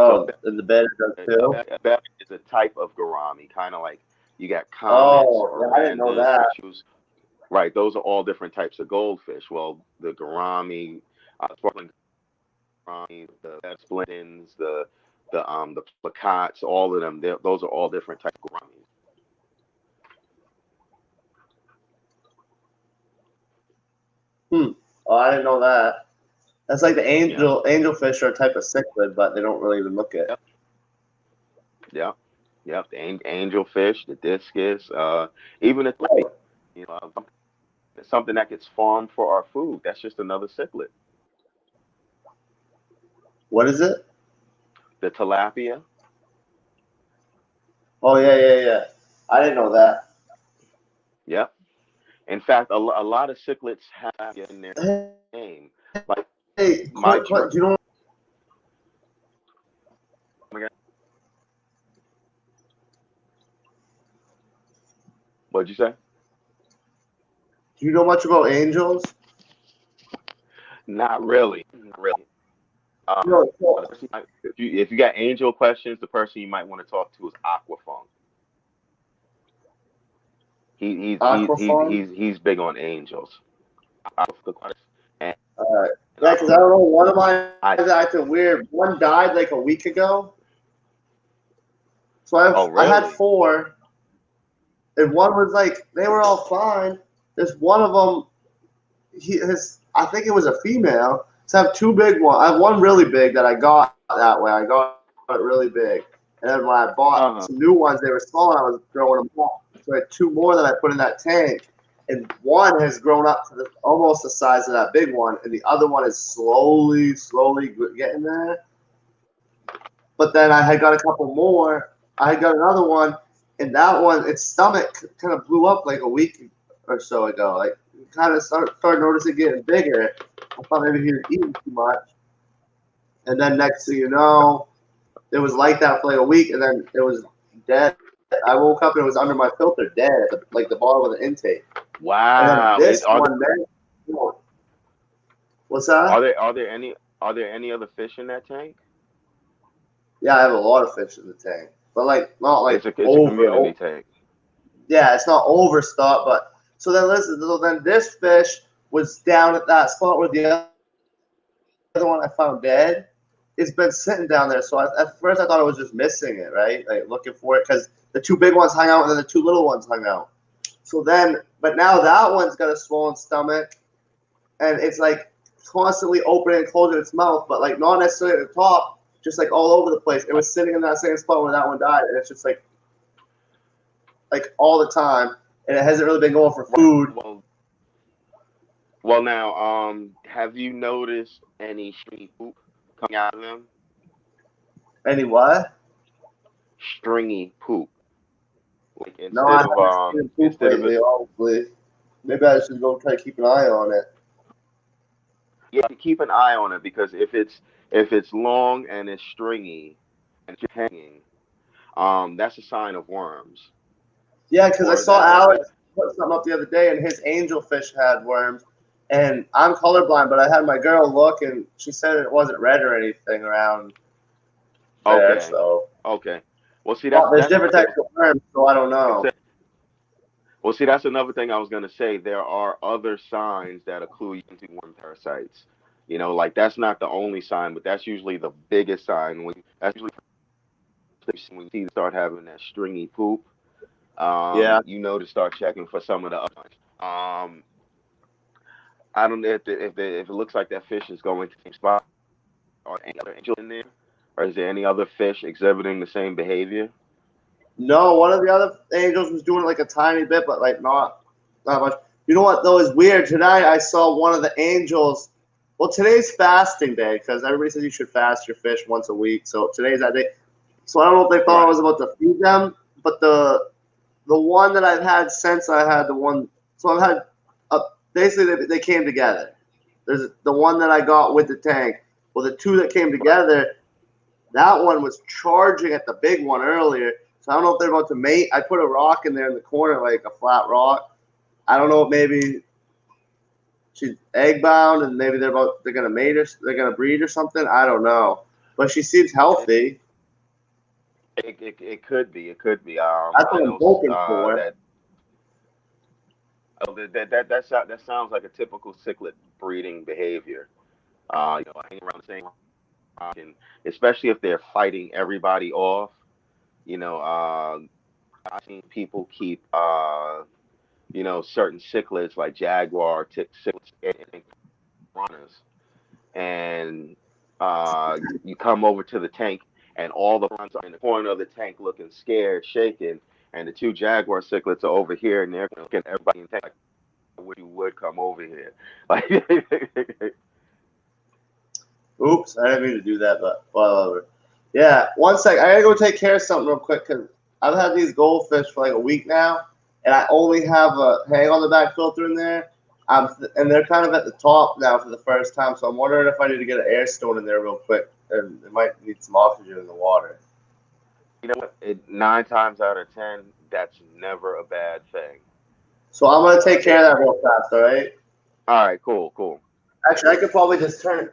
So Oh, in the bed it does too. a better is a type of gourami, kind of like you got comets, Oh, yeah, I didn't know orandus, that. fish. Right, those are all different types of goldfish. Well, the gourami, sparkling gourami, the splendens, the placots, all of them, those are all different types of gouramis. Hmm. Oh, I didn't know that. That's like the Yeah, angelfish are a type of cichlid, but they don't really even look it. yep, yep, yep. The angelfish, the discus, even the tilapia. You know, something that gets farmed for our food. That's just another cichlid. What is it? The tilapia. Oh yeah, yeah, yeah. I didn't know that. Yep. In fact, a lot of cichlids have in their name. Like Hey, my do you know? what'd you say? Do you know much about angels? Not really. Not really. No. The person if you got angel questions, the person you might want to talk to is Aquafong. Aquafon? He's big on angels. Aquafong and Yeah, because I don't know. One of Aquafong. mine is acting weird. One died like a week ago. So Oh I had really? four, and one was like they were all fine. There's one of them. I think it was a female. So I have two big ones. I have one really big that I got that way. I got it really big, and then when I bought Uh huh. some new ones, they were small, and I was growing them up. So I had two more that I put in that tank, and one has grown up to almost the size of that big one, and the other one is slowly getting there. But then I had got a couple more. I had got another one, and that one, its stomach kind of blew up like a week or so ago. Like, kind of started noticing getting bigger. I thought maybe he was eating too much. And then next thing you know, it was like that for like a week, and then it was dead. I woke up and it was under my filter, dead, at like the bottom of the intake. And then Wow. this one, man, what's that? Are there any other fish in that tank? Yeah, I have a lot of fish in the tank, but like not like It's a community tank. yeah, it's not overstocked, but so then listen, so then this fish was down at that spot where the other one I found dead. It's been sitting down there. So at first I thought I was just missing it, right? Like looking for it because the two big ones hung out and then the two little ones hung out. So then, but now that one's got a swollen stomach and it's like constantly opening and closing its mouth, but like not necessarily at the top, just like all over the place. It was sitting in that same spot where that one died, and it's just like all the time, and it hasn't really been going for Right. food. Well, now, have you noticed any stringy poop coming out of them? Any what? Stringy poop. Like No, I haven't seen him poop instead of lately, it, obviously. Maybe I should go try to keep an eye on it. Yeah, keep an eye on it because if it's long and it's stringy and it's hanging, that's a sign of worms. Yeah, because I Or saw that Alex put something up the other day, and his angelfish had worms. And I'm colorblind, but I had my girl look, and she said it wasn't red or anything around there. okay, So, okay. Well, see, but there's that's different another types of worms, so I don't know. thing. Well, see, that's another thing I was gonna say. There are other signs that clue you into worm parasites. Like that's not the only sign, but that's usually the biggest sign. That's usually when you see start having that stringy poop. Yeah. To start checking for some of the other ones. I don't know if it looks like that fish is going to the same spot. Are there any other angels in there, or is there any other fish exhibiting the same behavior? No, one of the other angels was doing it like a tiny bit, but like not much. You know what though is weird? Tonight I saw one of the angels. Well, today's fasting day because everybody says you should fast your fish once a week. So today's that day. So I don't know if they thought I Right. was about to feed them, but the one that I've had since I had the one. So I've had basically they came together. There's the one that I got with the tank. Well, the two that came Right. together, that one was charging at the big one earlier. So I don't know if they're about to mate. I put a rock in there in the corner, like a flat rock. I don't know if maybe she's egg bound and maybe they're gonna mate or they're gonna breed or something. I don't know, but she seems healthy. It could be. It could be. That's I what I'm know hoping for. that. Oh, that sounds like a typical cichlid breeding behavior. Hanging around the same rock, and especially if they're fighting everybody off. You know, uh, I've seen people keep certain cichlids like jaguar cichlids and piranhas, and you come over to the tank, and all the piranhas are in the corner of the tank looking scared, shaking, and the two jaguar cichlids are over here, and they're looking at everybody in the tank like, "I wish you would come over here." Like, Oops, I didn't mean to do that, but whatever. Yeah, one sec. I gotta go take care of something real quick because I've had these goldfish for like a week now, and I only have a hang on the back filter in there. And they're kind of at the top now for the first time, so I'm wondering if I need to get an air stone in there real quick, and it might need some oxygen in the water. you know what? 9 times out of 10, that's never a bad thing. So I'm gonna take care It. of that real fast, all right? All right. Cool. Cool. Actually, I could probably just turn.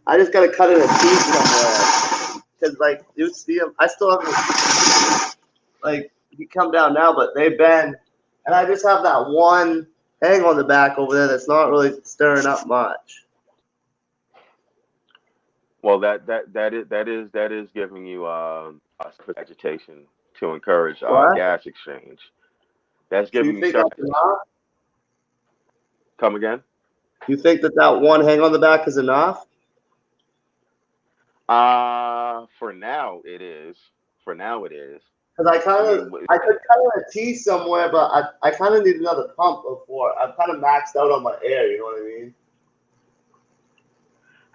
I just gotta cut in a piece somewhere because, like, you see them. I still haven't like you come down now, but they bend, and I just have that one hang on the back over there that's not really stirring up much. Well, that is giving you surface agitation to encourage What? gas exchange. That's Do you giving you think surface. that's enough? Come again? You think that one hang on the back is enough? For now it is. For now it is. Because I mean, I could cut in a T somewhere, but I kind of need another pump before I'm kind of maxed out on my air. You know what I mean?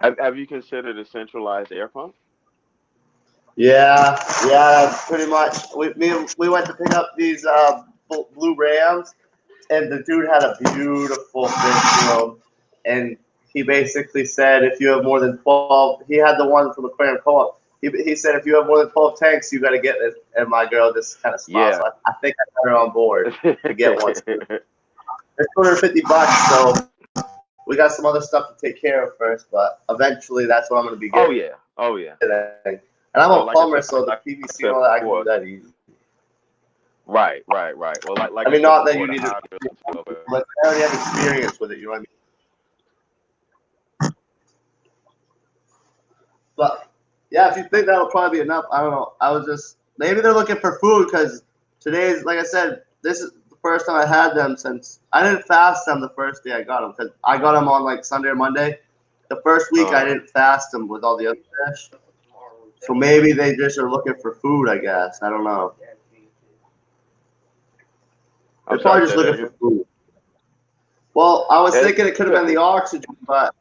have you considered a centralized air pump? Yeah, yeah, pretty much. We went to pick up these blue Rams, and the dude had a beautiful fish room, and he basically said if you have more than 12, he had the one from Aquarium Co-op. He said if you have more than 12 tanks, you got to get this. And my girl just kind of smiled, Yeah. so I think I got her on board to get one. It's $250, so we got some other stuff to take care of first, but eventually that's what I'm going to be Oh getting. yeah. Oh yeah. And I'm a Well, plumber, so the like I PVC and said all that I can do before. that easy. Right. Right. Right. Well, like I I mean, said not that before, you the need to, higher but I already have experience with it. You know what I mean? But yeah, if you think that'll probably be enough, I don't know. I was just maybe they're looking for food because today's, like I said, this is the first time I had them since I didn't fast them the first day I got them because I got them on like Sunday or Monday. The first week I uh, didn't fast them with all the other fish, so maybe they just are looking for food. I guess I don't know. They're I'm sorry. probably just Say that looking for again. food. Well, I was thinking it could have Could been the be. oxygen, but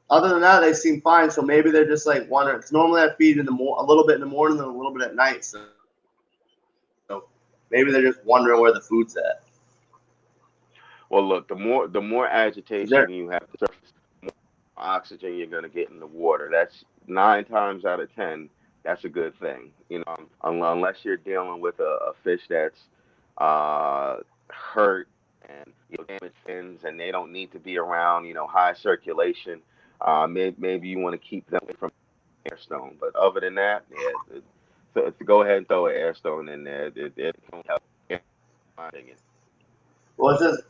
other than that, they seem fine. So maybe they're just like wondering. Because normally I feed in a little bit in the morning and a little bit at night. So maybe they're just wondering where the food's at. Well, look, the more 'Cause they're- agitation you have to surface, the more oxygen you're gonna get in the water. That's 9 times out of 10. That's a good thing. Unless you're dealing with a fish that's uh, hurt and damaged fins, and they don't need to be around high circulation. Maybe you want to keep them away from air stone. But other than that, yeah, to go ahead and throw an air stone in there, it don't help. In my opinion. well, it's just,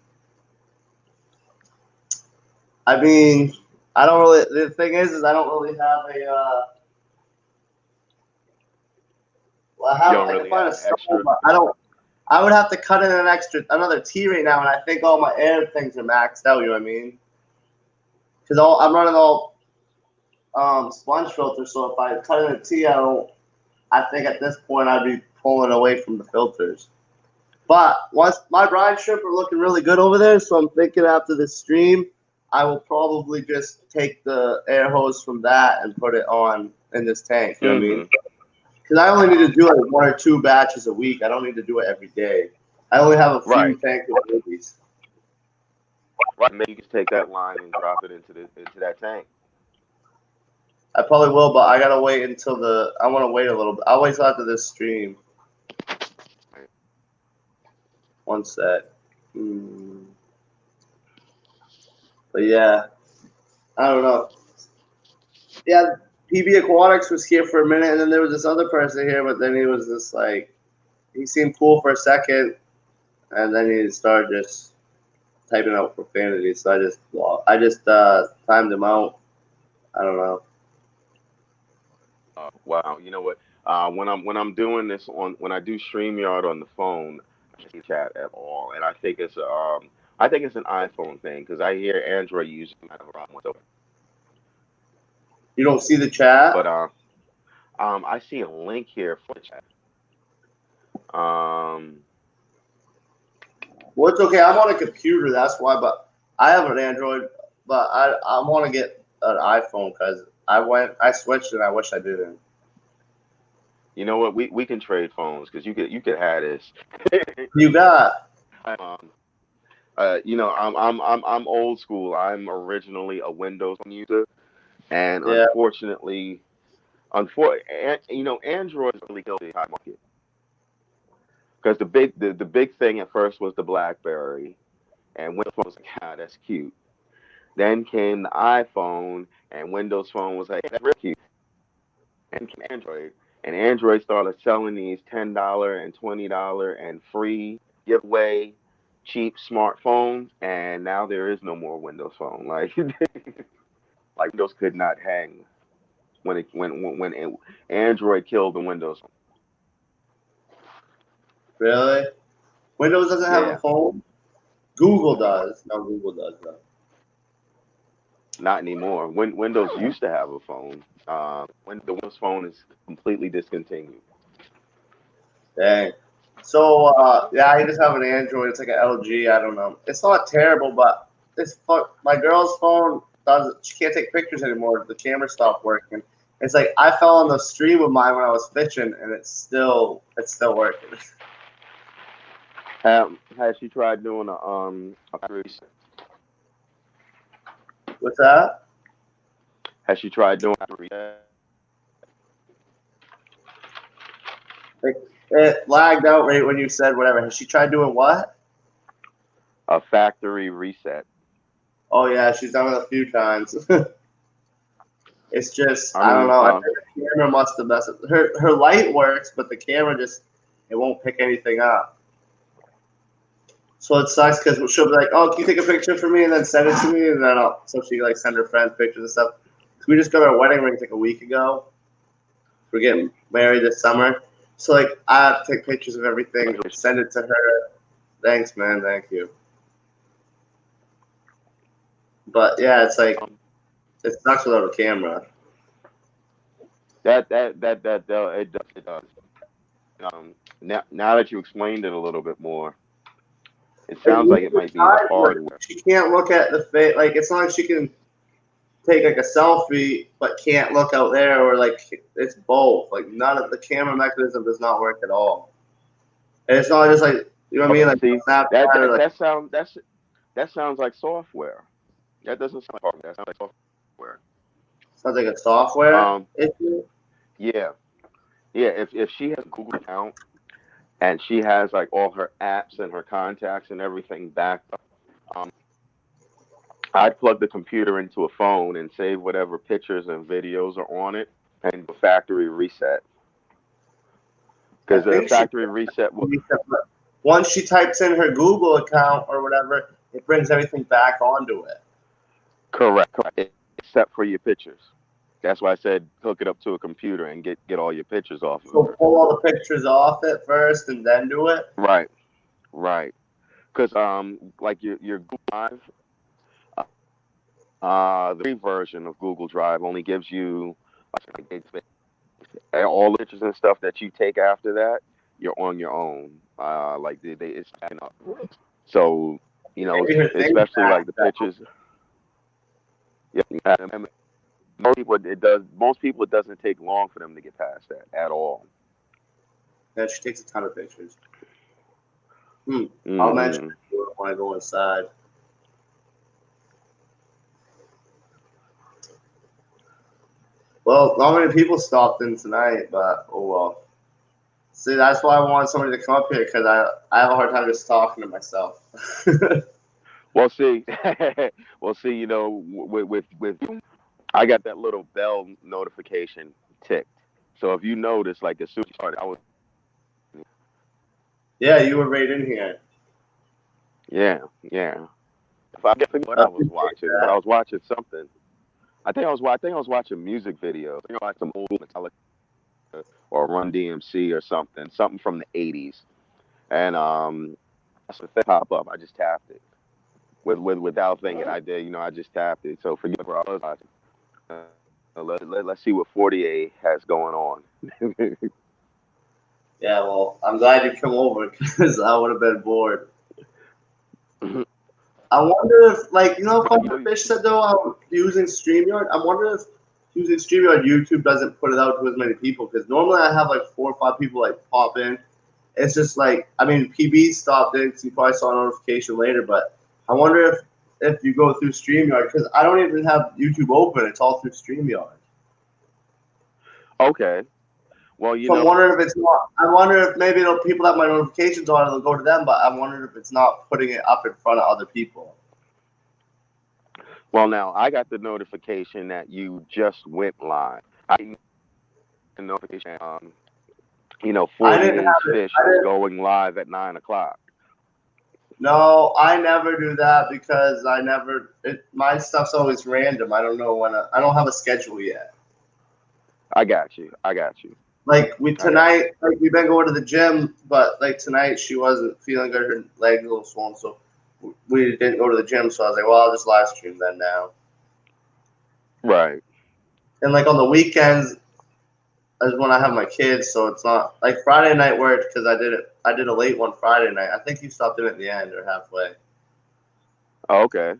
I mean, I don't really. The thing is I don't really have a. Well, You don't I can really find have a an stone, extra. but I don't. I would have to cut in another T right now, and I think all my air things are maxed out. You know what I mean? Because I'm running all sponge filters, so if I cut in a T, I think at this point I'd be pulling away from the filters. But once my brine shrimp are looking really good over there, so I'm thinking after this stream, I will probably just take the air hose from that and put it on in this tank. You know what I mean? Because I only need to do like 1 or 2 batches a week. I don't need to do it every day. I only have a few Right. tanks of babies. Right. Maybe you can take that line and drop it into that tank. I probably will, but I gotta wait until I want to wait a little bit. I'll wait till after this stream. One sec. But yeah, I don't know. Yeah, PB Aquatics was here for a minute, and then there was this other person here, but then he was just like, he seemed cool for a second, and then he started just typing out profanity. So I just timed him out. I don't know. Wow. You know what? When I'm doing this when I do StreamYard on the phone, I can't see chat at all, and I think it's an iPhone thing because I hear Android using I have a problem with it. You don't see the chat? But I see a link here for the chat. Well, it's okay. I'm on a computer, that's why. But I have an Android, but I want to get an iPhone because I switched and I wish I didn't. You know what? We can trade phones because you could have this. You got? um, I'm old school. I'm originally a Windows user, and Yeah. Android really killed the high market because the big thing at first was the BlackBerry, and Windows Phone was like, ah, that's cute. Then came the iPhone, and Windows Phone was like, hey, that's real cute. And came Android, and Android started selling these $10 and $20 and free giveaway cheap smartphones, and now there is no more Windows Phone. Like Windows could not hang when Android killed the Windows Phone. Really? Windows doesn't have a Yeah, phone? Google does. No, Google does though. not anymore. Windows used to have a phone. When the Windows Phone is completely discontinued. Dang. So yeah, I just have an Android. It's like an LG. I don't know. It's not terrible, but my girl's phone does. She can't take pictures anymore. The camera stopped working. It's like I fell on the stream of mine when I was fishing, and it's still working. Has she tried doing a factory reset? What's that? Has she tried doing a factory reset? It lagged out right when you said whatever. Has she tried doing what? A factory reset. Oh yeah, she's done it a few times. It's just I I don't mean, know. I think the camera must have messed up. Her light works, but the camera just it won't pick anything up. So it sucks because she'll be like, "Oh, can you take a picture for me and then send it to me?" And then so she like send her friends pictures and stuff. We just got our wedding rings like a week ago. We're getting married this summer, so like I have to take pictures of everything, send it to her. Thanks, man. Thank you. But yeah, it's like it sucks without a camera. it does. Now that you explained it a little bit more, it Like, sounds like it might be the hardware. she can't look at the face. Like it's not like she can take like a selfie, but can't look out there, or like it's both. Like none of the camera mechanism does not work at all. And it's not just like you know what I mean, like See, Snapchat or like that That sounds like software. That doesn't sound like hardware. That sounds like software. Sounds like a software Um, issue. yeah, yeah. If she has a Google account and she has like all her apps and her contacts and everything backed up, um, I'd plug the computer into a phone and save whatever pictures and videos are on it and do a factory reset. I Because the think she factory reset will once she types in her Google account or whatever, it brings everything back onto it. correct, except for your pictures. That's why I said hook it up to a computer and get all your pictures off of So it. pull all the pictures off it first and then do it. Right, right. Because like your Google Drive, the free version of Google Drive only gives you all the pictures and stuff that you take after that. You're on your own. Like it's stacking up. So Maybe her thing's especially like the back. pictures. Yeah, and most people it doesn't take long for them to get past that at all. Yeah, she takes a ton of pictures. I'll mention Hmm. it to her when I go inside. Well, not many people stopped in tonight, but oh well. See, that's why I want somebody to come up here because I have a hard time just talking to myself. Well, see, well, see, with you, I got that little bell notification ticked. So if you notice, like as soon as you started, I was Yeah, you were right in here. yeah, yeah. If I forget what I I was appreciate watching, but I that. was watching something. I think I was watching music videos. Like some old Metallica or Run DMC or something from the '80s, and that's the thing pop up. I just tapped it without thinking. I did, I just tapped it. So forget what I was watching. Let's see what Fortier has going on. Yeah, well, I'm glad you come over because I would have been bored. I wonder if, like, But Funny Fish said though, using StreamYard. I wonder if using StreamYard, YouTube doesn't put it out to as many people because normally I have like 4 or 5 people like pop in. It's just like, I mean, PB stopped in because he probably saw a notification later, but I wonder if you go through StreamYard because I don't even have YouTube open. It's all through StreamYard. okay, well, So I'm wondering if it's not. I wonder if maybe people have my notifications on, it'll go to them, but I'm wondering if it's not putting it up in front of other people. well now I got the notification that you just went live. I didn't get the notification. I didn't 48's have it. Fish I is didn't. going live at 9 o'clock. No, I never do that because my stuff's always random. I don't know I don't have a schedule yet. I got you. I got you. Like I got you. tonight, like we've been going to the gym, but like tonight she wasn't feeling good. Her legs a little swollen, so we didn't go to the gym. So I was like, well, I'll just live stream then now. Right. And like on the weekends is when I have my kids, so it's not like Friday night worked because I did it. I did a late one Friday night. I think you stopped in at the end or halfway Oh, okay.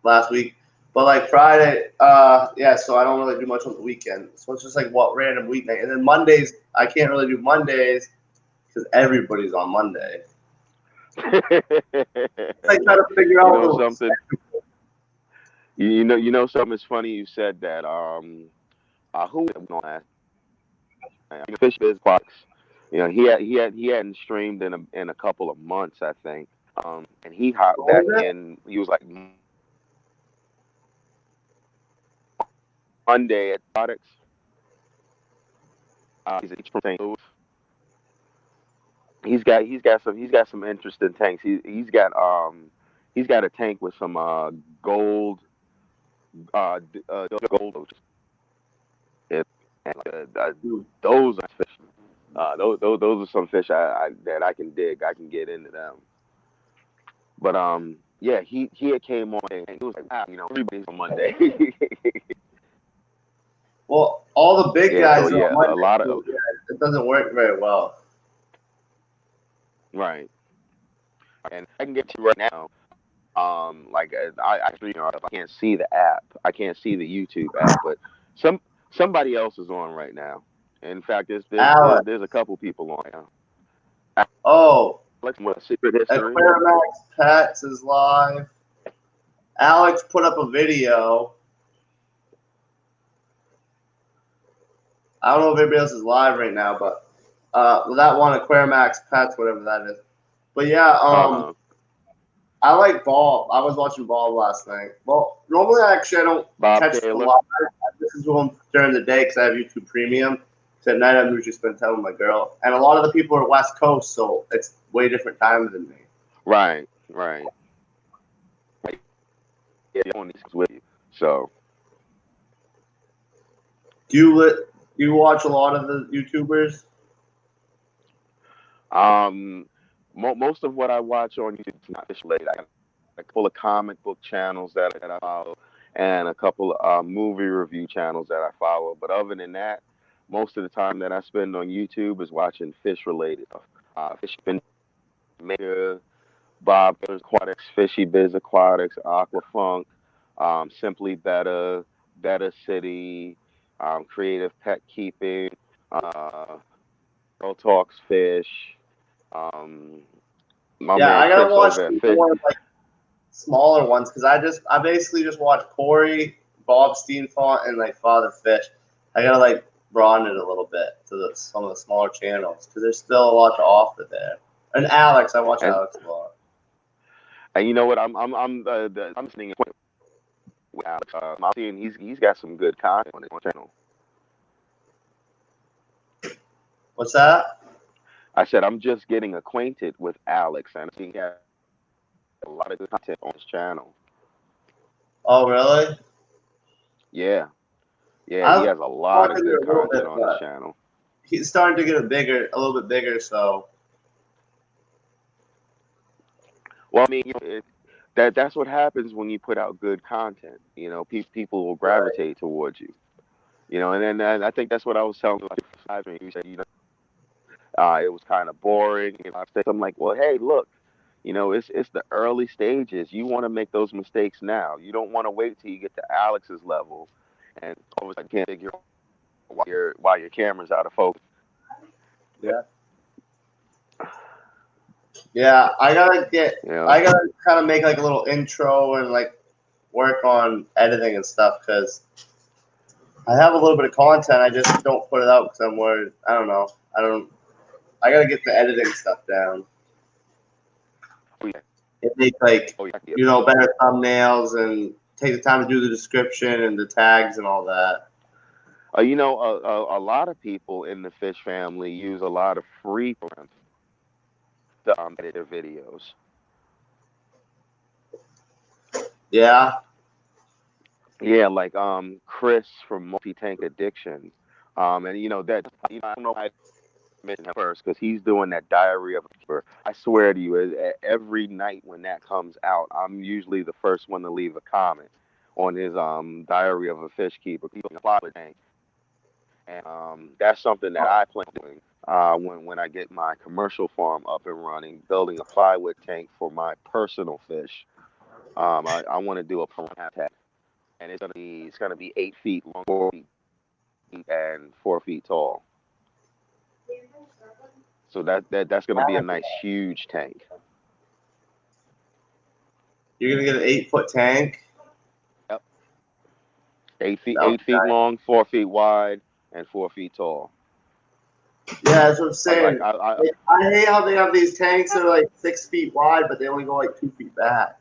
last week. But like Friday, yeah. So I don't really do much on the weekend. So it's just like what random weeknight. And then Mondays, I can't really do Mondays because everybody's on Monday. I try to figure You out know little. something? You know something. It's funny you said that. Who was it on last night? Fish Biz Box. He hadn't streamed in a couple of months, I think. And he hopped What back was it? in. He was like Monday at aquatics. He's from St. Louis. He's got some interesting tanks. He's got a tank with some gold gold. It, and, those are fish. Those are some fish that I can dig. I can get into them. But yeah, he had came on and he was like, wow, everybody's on Monday. Well, all the big Yeah, so guys are on yeah, a Monday, lot of so yeah, it doesn't work very well. right. And I can get to right now. Like I actually, I can't see the app. I can't see the YouTube app, but some somebody else is on right now. In fact, there's there's there's, Alex. there's a couple people on now. Oh, Alex with Secret History. Aquarimax Pets is live. Alex put up a video. I don't know if everybody else is live right now, but that one Aquarimax Pets, whatever that is. But yeah, I like Bob. I was watching Bob last night. Well, normally I don't Bob catch the Taylor. live. I listen to him during the day because I have YouTube Premium. So at night I usually spend time with my girl. And a lot of the people are West Coast, so it's way different times than me. Right. Yeah, on these with you. So. Do you watch a lot of the YouTubers? Most of what I watch on YouTube is not fish related. I got a couple of comic book channels that I follow, and a couple of movie review channels that I follow. But other than that, most of the time that I spend on YouTube is watching fish related stuff. Fish Maker, Bob Taylor's Aquatics, Fishy Biz Aquatics, Aquafunk, Simply Better, Better City, Creative Pet Keeping, Girl Talks Fish. Um, my Yeah, man I gotta Fish watch over at the Fish. more like smaller ones because I basically just watch Corey, Bob Steenfont, and like Father Fish. I gotta like broaden it a little bit to some of the smaller channels because there's still a lot to offer there. And Alex, I watch and Alex a lot. and you know what? I'm seeing with Alex. I'm seeing he's got some good content on his channel. What's that? I said I'm just getting acquainted with Alex, and I think he has a lot of good content on his channel. Oh, really? Yeah, he I've has a lot of watching good it a little bit, content on his but channel. he's starting to get a little bit bigger. So Well, I mean, that's what happens when you put out good content. You know, people will right. gravitate towards you. You know, and then I think that's what I was telling you. You said, it was kind of boring. I said, I'm like, well, hey, look, it's the early stages. You want to make those mistakes now. You don't want to wait till you get to Alex's level, and all of a sudden can't figure out why your camera's out of focus. Yeah. Yeah, You know, I gotta kind of make like a little intro and like work on editing and stuff because I have a little bit of content. I just don't put it out because I'm worried. I don't know. I gotta get the editing stuff down. oh yeah, It make like oh yeah. better thumbnails and take the time to do the description and the tags and all that. A lot of people in the fish family use a lot of free programs to edit their videos. Yeah, Yeah, like Chris from Multi Tank Addiction, and that I don't know why I mentioned him first because he's doing that Diary of a Keeper. I swear to you, every night when that comes out, I'm usually the first one to leave a comment on his Diary of a Fish Keeper. He's on a plywood tank, and that's something that I plan on doing when I get my commercial farm up and running, building a plywood tank for my personal fish. I want to do a piranha habitat, and it's gonna be 8 feet long, 4 feet deep, and 4 feet tall. So that's gonna be a nice huge tank. you're gonna get an 8-foot tank. Yep. 8 feet, That would 8 feet be long, 4 feet wide, and 4 feet tall. nice. Yeah, that's what I'm Like saying. I hate how they have these tanks that are like 6 feet wide, but they only go like 2 feet back.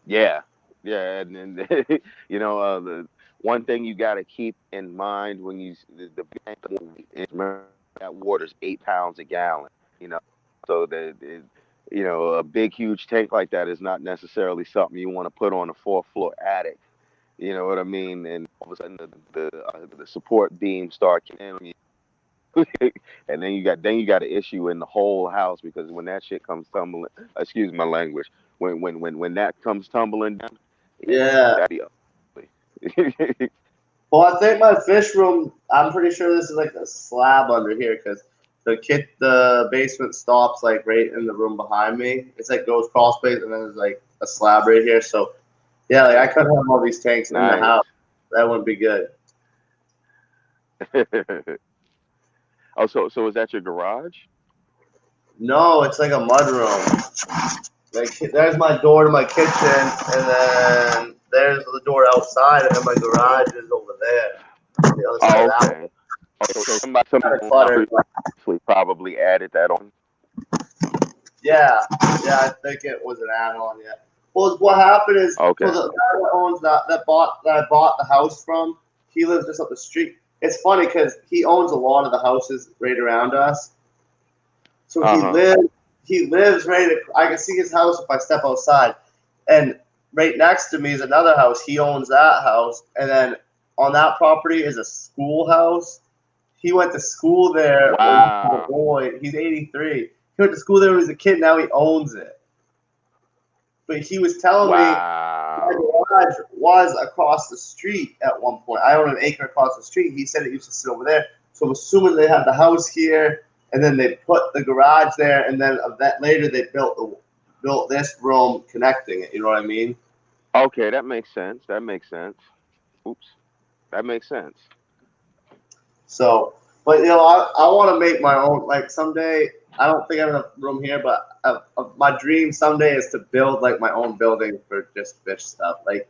yeah, yeah, and then the one thing you got to keep in mind when the tank is remember that water's 8 pounds a gallon. You know, so a big huge tank like that is not necessarily something you want to put on a fourth floor attic. You know what I mean? And all of a sudden the support beams start kicking in, and then you got an issue in the whole house because when that shit comes tumbling, excuse my language, when that comes tumbling down, yeah, Yeah. that'd be ugly. Well, I think my fish room. I'm pretty sure this is like a slab under here because the basement stops like right in the room behind me. It's like goes crawl space, and then there's like a slab right here. So yeah, like I Nice, couldn't have all these tanks in the nice. house. That wouldn't be good. Oh, so is that your garage? No, it's like a mud room. like there's my door to my kitchen, and then there's the door outside, and then my garage is over there on the other side Oh, of that okay. one. Okay, so somebody Kind of cluttered. probably added that on. Yeah, yeah, I think it was an add-on. Yeah. Well, what happened is, so Okay. the guy that owns that I bought the house from, he lives just up the street. It's funny because he owns a lot of the houses right around us. So Uh huh. he lives right. I can see his house if I step outside, and right next to me is another house. He owns that house, and then on that property is a schoolhouse. He went to school there when he was a Wow. boy. He's 83. He went to school there when he was a kid. Now he owns it. But he was telling me my Wow. garage was across the street at one point. I own an acre across the street. He said it used to sit over there. So I'm assuming they had the house here, and then they put the garage there, and then later they built this room connecting it. You know what I mean? Okay, that makes sense. That makes sense. Oops. That makes sense. So, but I want to make my own. Like someday, I don't think I have enough room here, but my dream someday is to build like my own building for just fish stuff, like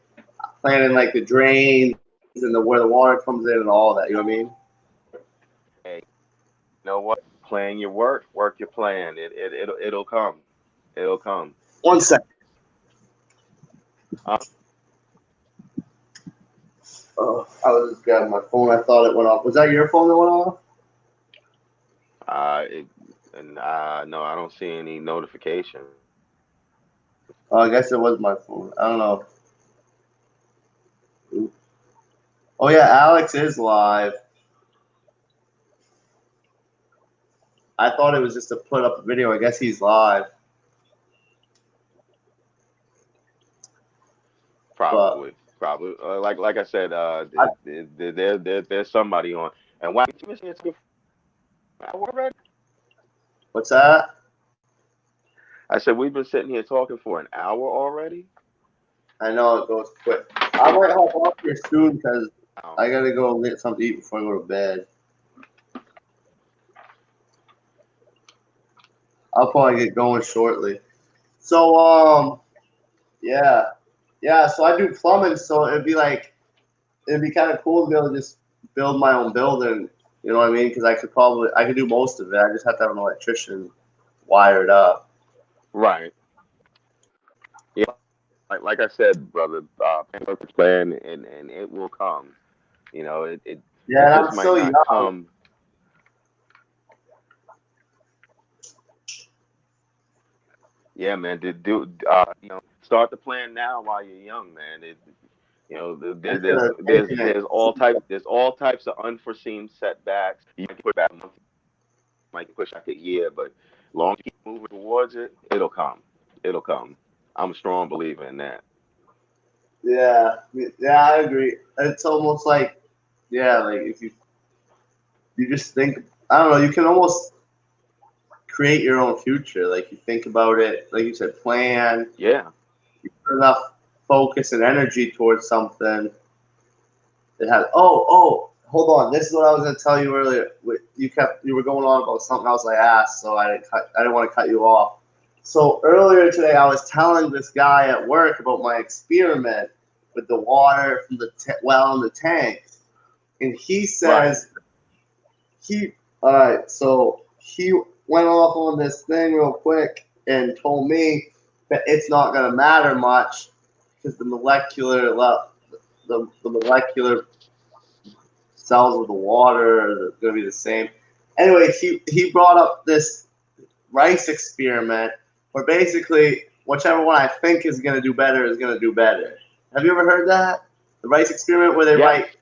planning like the drains and where the water comes in and all that. You know what I mean? Hey, you know what? Plan your work your plan. It'll come. It'll come. One second. Uh, Oh, I was just grabbing my phone. I thought it went off. Was that your phone that went off? it, and no, I don't see any notifications. Oh, I guess it was my phone. I don't know. Oh yeah, Alex is live. I thought it was just to put up a video. I guess he's live, but Probably. Like I said, I, there's somebody on. And why you missing it already? what's that? I said we've been sitting here talking for an hour already. I know it goes quick. I might hop off here soon because Um, I gotta go get something to eat before I go to bed. I'll probably get going shortly. So yeah, yeah. So I do plumbing, so it'd be kind of cool to be able to just build my own building. You know what I mean? Because I could do most of it. I just have to have an electrician wired up. right. Yeah. Like I said, brother, plan and it will come. You know, Yeah, it and just I'm might still not young. come. Yeah, man. To do start the plan now while you're young, man. Instead of taking it. there's all types of unforeseen setbacks. You might push back a month, might push back a year, but long as you keep moving towards it, it'll come. It'll come. I'm a strong believer in that. Yeah, yeah, I agree. It's almost like, yeah, like if you just think, I don't know, you can almost create your own future. Like you think about it, like you said, plan. Yeah. You put enough focus and energy towards something. It has. Oh, hold on. This is what I was going to tell you earlier. You were going on about something else I asked, so I didn't want to cut you off. So earlier today, I was telling this guy at work about my experiment with the water from the well in the tanks, and he Right. says he. All right, so he went off on this thing real quick and told me that it's not going to matter much because the molecular cells of the water are going to be the same. Anyway, he brought up this rice experiment where basically whichever one I think is going to do better is going to do better. Have you ever heard that? The rice experiment where they Yes. write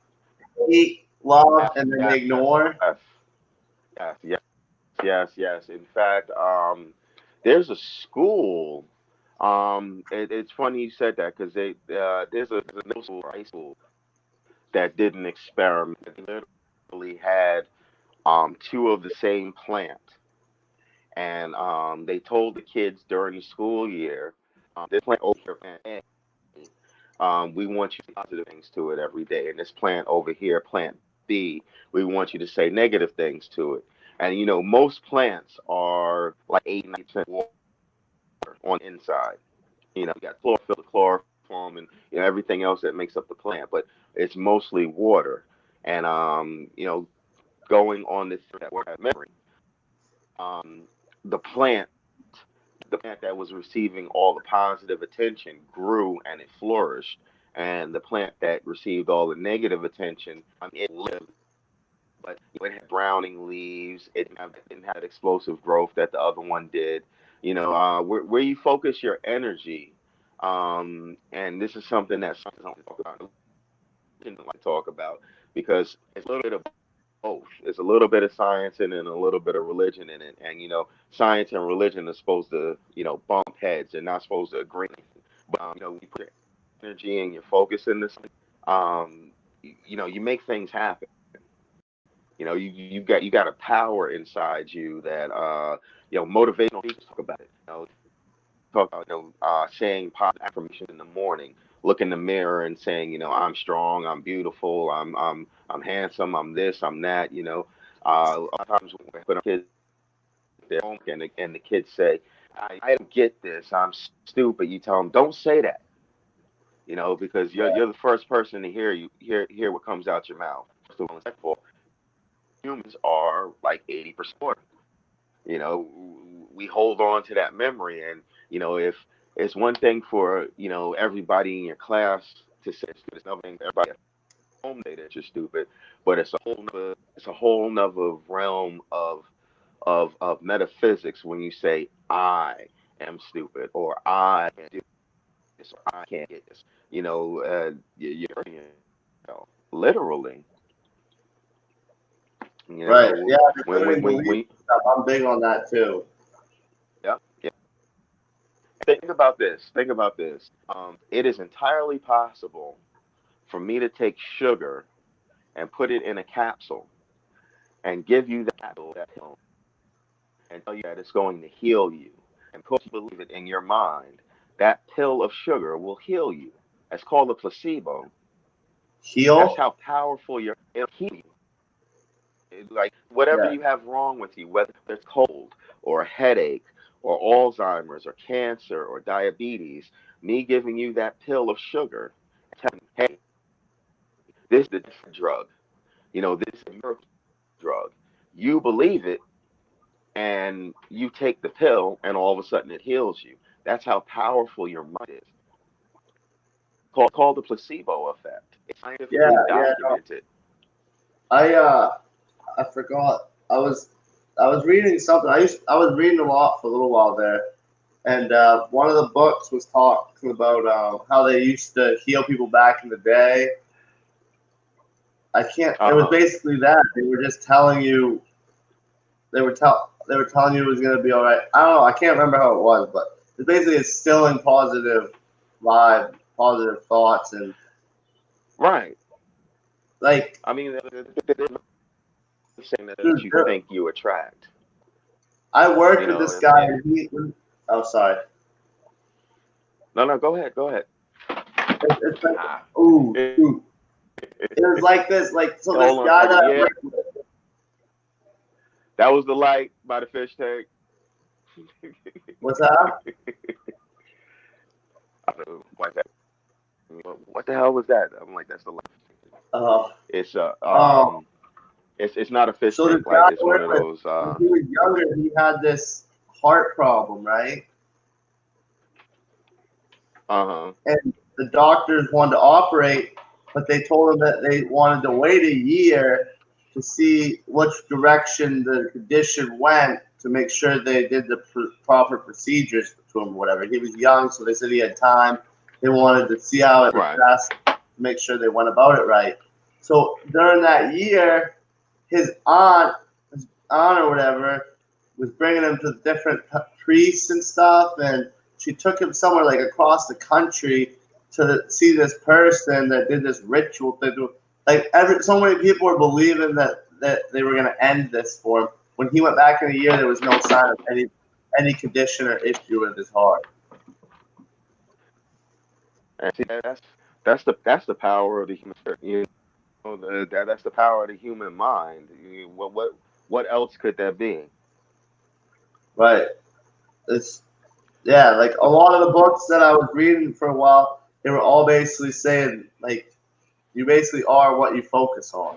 hate, love, Yes. and then they Yes. Yes. ignore. Yes. Yes. Yes. Yes. Yes. In fact, there's a school. It's funny you said that because there's a middle school, high school that did an experiment. They literally had two of the same plant, and they told the kids during the school year, this plant over here, plant A, we want you to say positive things to it every day, and this plant over here, plant B, we want you to say negative things to it. And most plants are like 80, 90% water on the inside. You got chlorophyll, the chloroform, and everything else that makes up the plant, but it's mostly water. And going on this that word memory, um, the plant, the plant that was receiving all the positive attention grew and it flourished, and the plant that received all the negative attention, it lived, but it had browning leaves. It didn't have explosive growth that the other one did. Where you focus your energy, and this is something that some don't talk about, didn't like talk about, because it's a little bit of both. It's a little bit of science and then a little bit of religion in it. And science and religion are supposed to bump heads. They're not supposed to agree. But you put your energy and your focus in this. You make things happen. You got a power inside you that motivational speakers talk about it. Talk about saying positive affirmation in the morning. Look in the mirror and saying, I'm strong, I'm beautiful, I'm handsome, I'm this, I'm that. A lot of times when we put our kids at home and the kids say, I don't get this, I'm stupid. You tell them, don't say that. Because you're the first person to hear what comes out your mouth. So humans are like 80% water. You know, we hold on to that memory, and if it's one thing for everybody in your class to say it's another thing for everybody at home say that you're stupid, but it's a whole nother realm of metaphysics when you say I am stupid, or I can't do this, or I can't get this. You're literally. You Right. Yeah, know the when belief stuff. I'm big on that too. yeah, yeah. Think about this. Think about this. It is entirely possible for me to take sugar and put it in a capsule and give you that pill and tell you that it's going to heal you, and put you believe it in your mind. That pill of sugar will heal you. That's called a placebo. That's Heal? how powerful it'll heal you. Like whatever Yeah. you have wrong with you, whether it's cold or a headache or Alzheimer's or cancer or diabetes, me giving you that pill of sugar, telling you, hey, this is the different drug. This is a miracle drug. You believe it, and you take the pill, and all of a sudden it heals you. That's how powerful your mind is. Called the placebo effect. It's Yeah, scientifically yeah. No. documented. I forgot. I was reading something. I was reading a lot for a little while there, and one of the books was talking about how they used to heal people back in the day. I can't. It Uh was huh. basically that they were just telling you. They were telling you it was gonna be all right. I don't know. I can't remember how it was, but it's basically instilling positive vibe, positive thoughts, and Right. like, I mean, they're saying that dude, you think you attract. I worked You with know, this and, guy, and and oh, sorry. no, no, go ahead, go ahead. It's like, ooh, shoot. It was like this, like, so this Hold on a guy that second. I Yeah, worked with, that was the light by the fish tank. what's that? I don't know, what the hell was that? I'm like, that's the light. Uh, It's um, it's not a fish so this tank guy light. I It's one worked of with, those. when he was younger, he had this heart problem, right? Uh huh. And the doctors wanted to operate, but they told him that they wanted to wait a year to see which direction the condition went to make sure they did the proper procedures to him or whatever. He was young, so they said he had time. They wanted to see how it Right. progressed to make sure they went about it right. So during that year, his aunt or whatever, was bringing him to different priests and stuff, and she took him somewhere like across the country to see this person that did this ritual thing. Like so many people were believing that they were gonna end this for him. When he went back in a year, there was no sign of any condition or issue with his heart. And see, that's the power of the human spirit. That's the power of the human mind. What else could that be? Right. It's Yeah, like a lot of the books that I was reading for a while, they were all basically saying like you basically are what you focus on.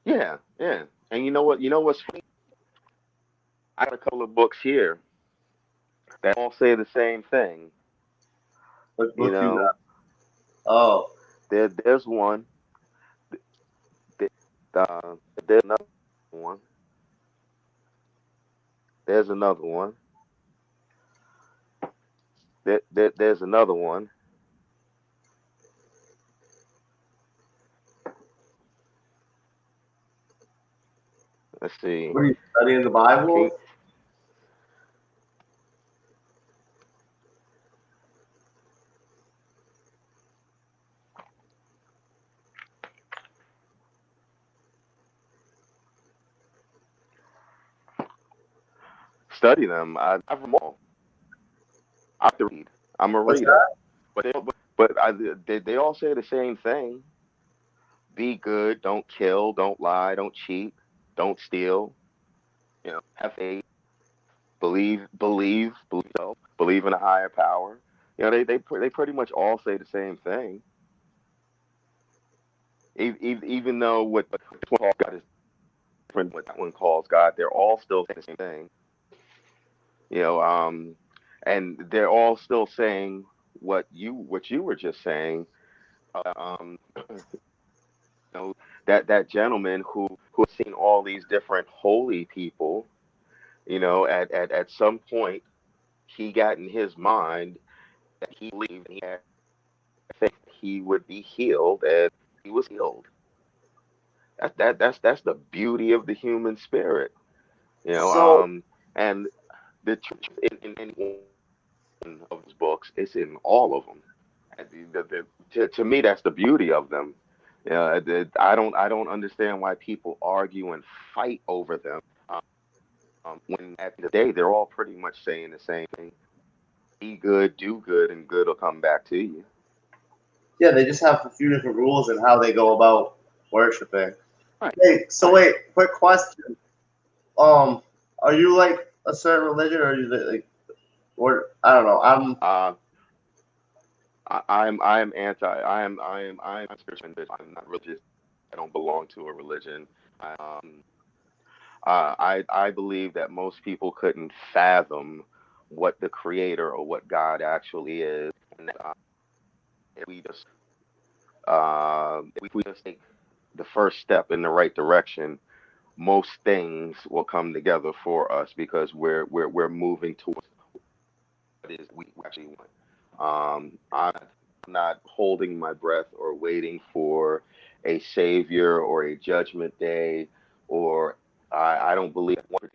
Yeah, yeah. And you know what? You know what's funny? I got a couple of books here that all say the same thing. What You book you know, got? Oh, there's one. There, uh, there's another one. There's another one. There's another one. Let's see. what are you studying the Can, Bible? study them. I've read them all. I have to read. I'm a What's reader. that? But they all say the same thing. Be good. Don't kill. Don't lie. Don't cheat. Don't steal. Have faith. Believe yourself. Believe in a higher power. They pretty much all say the same thing. Even though what this one calls God is different, what that one calls God, they're all still saying the same thing. You know, um, and they're all still saying what you were just saying. That gentleman who has seen all these different holy people. At some point he got in his mind that he believed and he had faith he would be healed, and he was healed. That's the beauty of the human spirit. You know, So, and the truth in any one of those books, it's in all of them. And to me, that's the beauty of them. I don't understand why people argue and fight over them. When at the day they're all pretty much saying the same thing: be good, do good, and good will come back to you. yeah, they just have a few different rules and how they go about worshiping. Right, Hey, so right. wait, quick question. Um, are you like a certain religion, or are you like, or I don't know. Uh, I am anti. I'm spiritual. I'm not religious. I don't belong to a religion. Um, I believe that most people couldn't fathom what the creator or what God actually is, and that if we just take the first step in the right direction, most things will come together for us because we're moving towards what it is we actually want. I'm not holding my breath or waiting for a savior or a judgment day, or I don't believe that one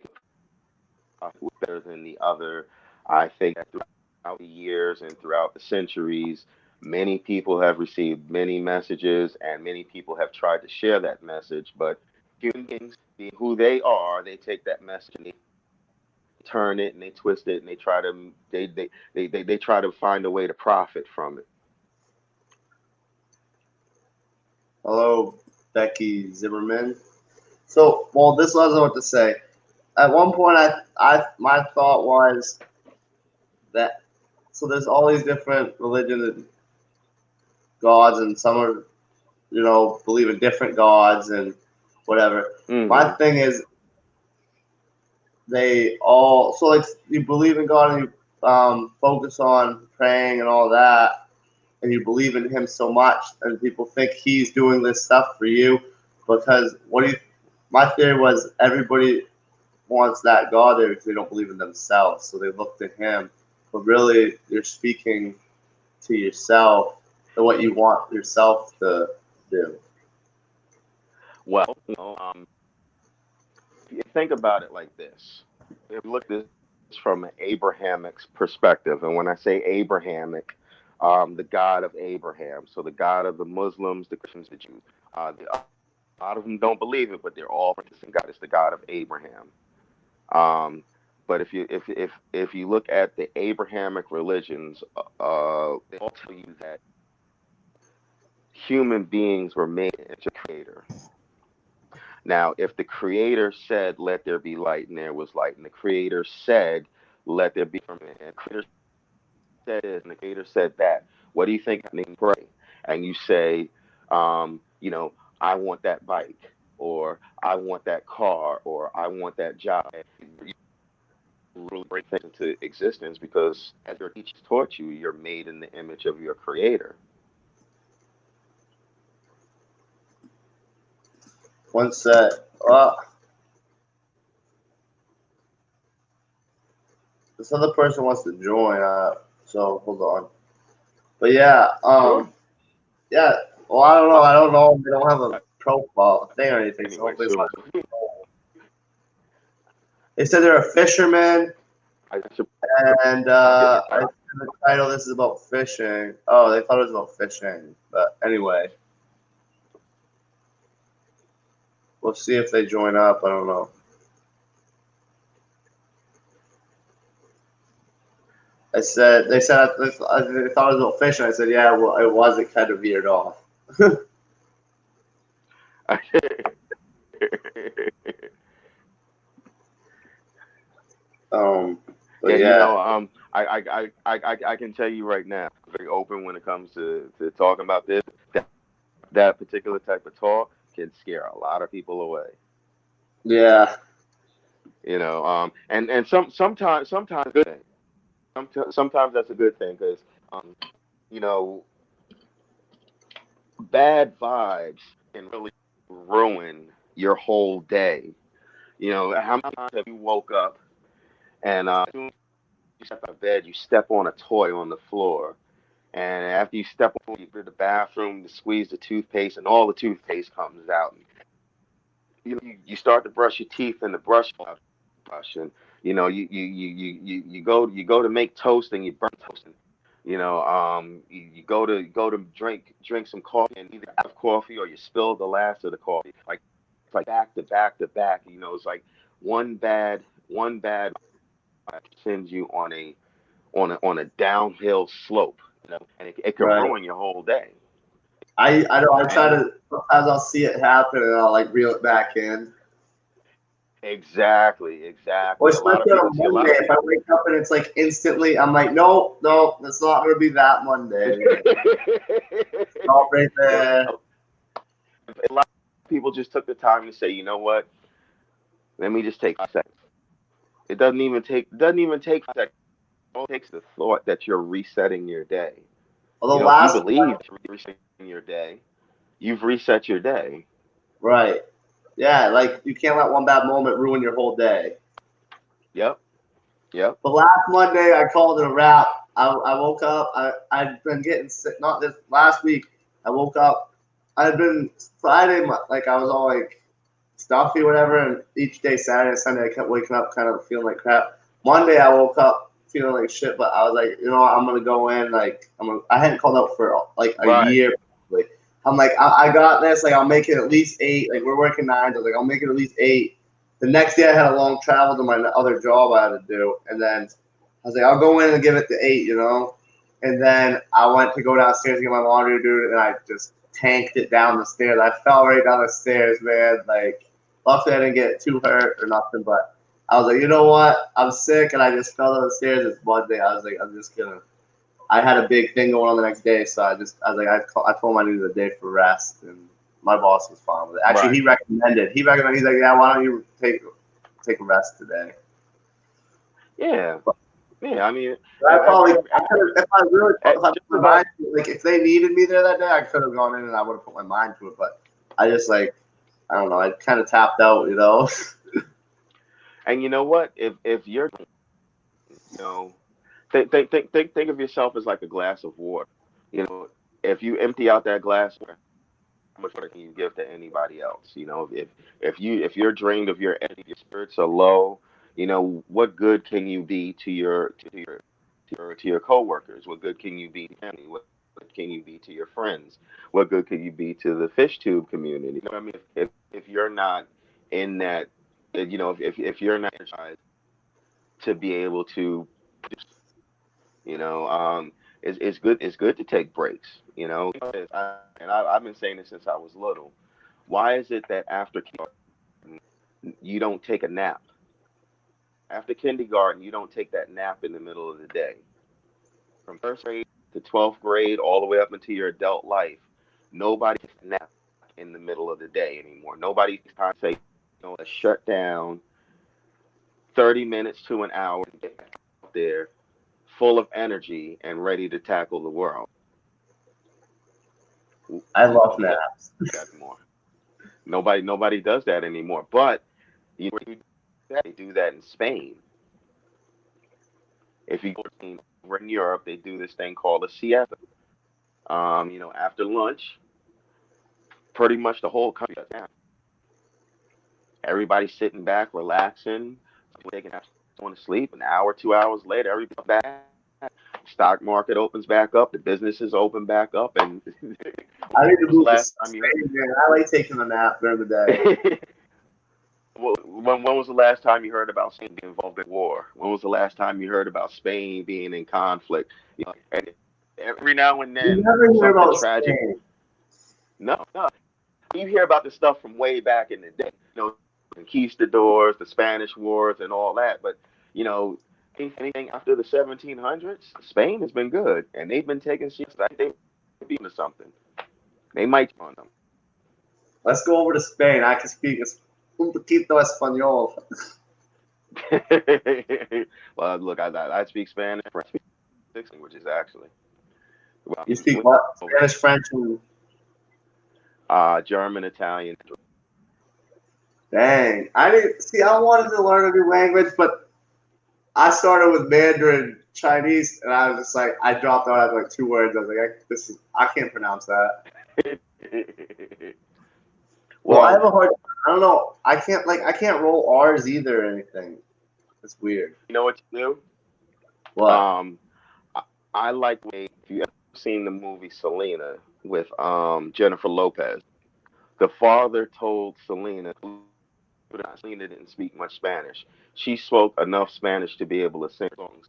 was better than the other. I think that throughout the years and throughout the centuries, many people have received many messages and many people have tried to share that message. But human beings, being who they are, they take that message and they turn it and they twist it and they try to find a way to profit from it. Hello, Becky Zimmerman. So, well, this was what to say. At one point, my thought was that so there's all these different religions and gods, and some are believe in different gods and whatever. My Hmm. thing is they all so like you believe in God and you focus on praying and all that, and you believe in Him so much, and people think He's doing this stuff for you because what do you? My theory was everybody wants that God there because they don't believe in themselves, so they look to Him. But really, you're speaking to yourself, to what you want yourself to do. Well, if you think about it like this, if you look at this from an Abrahamic perspective, and when I say Abrahamic, the God of Abraham, so the God of the Muslims, the Christians, the Jews, a lot of them don't believe it, but they're all practicing God. It's the God of Abraham. Um, but if you look at the Abrahamic religions, they all tell you that human beings were made into creator. Now, if the creator said, let there be light, and there was light, and the creator said, let there be from it. And the creator said this and the creator said that. What do you think? And then pray. And you say, you know, I want that bike, or I want that car, or I want that job. You really bring things into existence because as your teachers taught you, you're made in the image of your creator. One set. Uh, this other person wants to join. So hold on. But yeah, Sure. yeah. Well, I don't know. Uh, I don't know. They don't have a profile thing or anything. So anyway, hopefully it's so not. They said they're a fisherman, I should and get the I title. see the title. This is about fishing. Oh, they thought it was about fishing. But anyway, we'll see if they join up. I don't know. They thought it was about fishing. I said, yeah, well, it was. It kind of veered off. Um, but Yeah, yeah, I can tell you right now, I'm very open when it comes to talking about this. That particular type of talk can scare a lot of people away. yeah, And sometimes good thing. Sometimes that's a good thing because um, you know, bad vibes can really ruin your whole day. How many times have you woke up and as soon as you step out of bed, you step on a toy on the floor, and after you step on, you go to the bathroom to squeeze the toothpaste, and all the toothpaste comes out. You start to brush your teeth, and the brush, and you go to make toast, and you burn toast. And, you go to drink some coffee, and either have coffee or you spill the last of the coffee. Like it's like back to back to back. It's like one bad sends you on a downhill slope. And it can right. ruin your whole day. I know. I try And to. Sometimes I'll see it happen and I'll like reel it back in. exactly. Or A lot of especially on people a see a lot Monday, of if I people. wake up and it's like instantly, I'm like, no, no, it's not gonna be that Monday. Like, not right Yeah, there. a lot of people just took the time to say, you know what? Let me just take 5 seconds. It doesn't even take 5 seconds. All it takes the thought that you're resetting your day. Although If you last, believe you're resetting your day, you've reset your day. right, yeah, like you can't let one bad moment ruin your whole day. Yep, yep. But last Monday, I called it a wrap. I woke up. I'd been getting sick. Not this last week. I woke up. I'd been Friday, like I was all like stuffy, whatever. And each day, Saturday and Sunday, I kept waking up kind of feeling like crap. Monday, I woke up feeling like shit, but I was like, you know what? I'm gonna go in. Like I hadn't called out for like a Right, year. Probably. I'm like, I got this. Like I'll make it at least 8. Like we're working 9. So like I'll make it at least 8. The next day, I had a long travel to my other job I had to do, and then I was like, I'll go in and give it the 8, And then I went to go downstairs to get my laundry, dude, and I just tanked it down the stairs. I fell right down the stairs, man. Like, luckily I didn't get too hurt or nothing, but I was like, you know what? I'm sick, and I just fell down the stairs. It's Monday. I was like, I'm just gonna. I had a big thing going on the next day, so I was like, I told him I needed a day for rest, and my boss was fine with it. Actually, right. he recommended. He's like, yeah, why don't you take a rest today? Yeah, But yeah. I mean, I probably, I could every, if I really, if I put just my about. mind to it, like if they needed me there that day, I could have gone in and I would have put my mind to it. But I just like, I don't know, I kind of tapped out. And you know what? If you're, know, think of yourself as like a glass of water. You know, if you empty out that glass, how much water can you give to anybody else? If you're drained of your energy, your spirits are low. What good can you be to your coworkers? What good can you be to family? What good can you be to your friends? What good can you be to the fish tube community? You know what I mean? If you're not in that, if you're not energized to be able to you know, it's good to take breaks. I've been saying this since I was little. Why is it that after kindergarten you don't take a nap After kindergarten, you don't take that nap in the middle of the day. From first grade to 12th grade, all the way up into your adult life, nobody takes a nap in the middle of the day anymore. Nobody's trying to say, let's shut down 30 minutes to an hour and get back out there full of energy and ready to tackle the world. I We love don't do naps. that anymore. Nobody does that anymore. But they do that in Spain. If you go over in Europe, they do this thing called a siesta. After lunch, pretty much the whole country shuts down. Everybody's sitting back, relaxing, taking going to sleep. An hour, 2 hours later, everybody's back. Stock market opens back up. The businesses open back up. And I need to when was the move to last time you Spain, man. I like taking a nap during the day. heard? When was the last time you heard about Spain being involved in war? When was the last time you heard about Spain being in conflict? And every now and You then, never hear something about tragic. Spain. No. You hear about the stuff from way back in the day, the conquistadors, the Spanish Wars, and all that. But you know, anything after the 1700s, Spain has been good, and they've been taking ships. I think they've been to something. They might on them. Let's go over to Spain. I can speak un poquito español. Well, look, I speak Spanish, French, 6 languages actually. Well, You speak what? Spanish, French, and German, Italian. dang. I didn't see. I wanted to learn a new language, but I started with Mandarin Chinese, and I was just like, I dropped out at like 2 words. I was like, I can't pronounce that. Well, I have a hard. I don't know. I can't roll R's either or anything. It's weird. You know what you do? What? I like if you ever seen the movie Selena with Jennifer Lopez. The father told Selena didn't speak much Spanish. She spoke enough Spanish to be able to sing songs.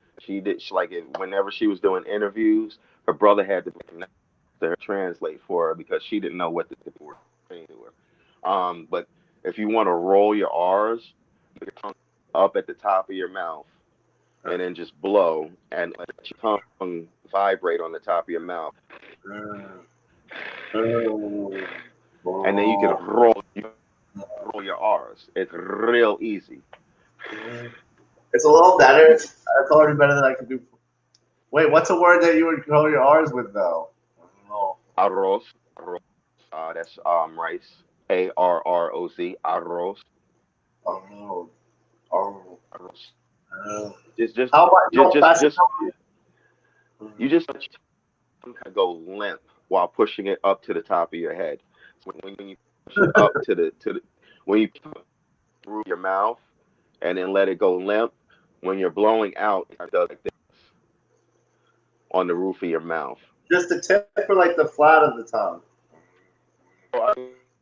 Whenever she was doing interviews, her brother had to translate for her because she didn't know what the people were saying to her. But if you want to roll your R's, put your tongue up at the top of your mouth and then just blow and let your tongue vibrate on the top of your mouth. And then you can roll your R's. It's real easy. It's a little better. It's already better than I can do. Wait, what's a word that you would roll your R's with though? I don't know. Arroz. That's rice. Arroz. Arroz. Oh no. Arroz. Oh. Just How about you just go limp while pushing it up to the top of your head. So when you push it up to the when you put it through your mouth and then let it go limp, when you're blowing out, it does like this on the roof of your mouth. just the tip or like the flat of the tongue? So,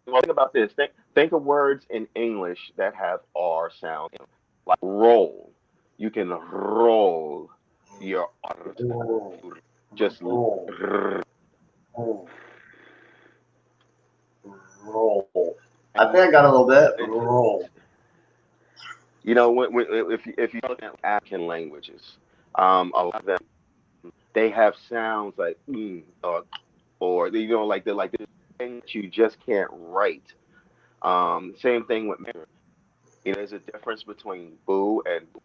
think about this. Think of words in English that have R sound, like roll. You can roll your R's. Just Roll. Roll. I think I got a little bit. Roll. If you look at African languages, a lot of them they have sounds like or like they're like this thing that you just can't write. Same thing with Mandarin. There's a difference between boo and boo.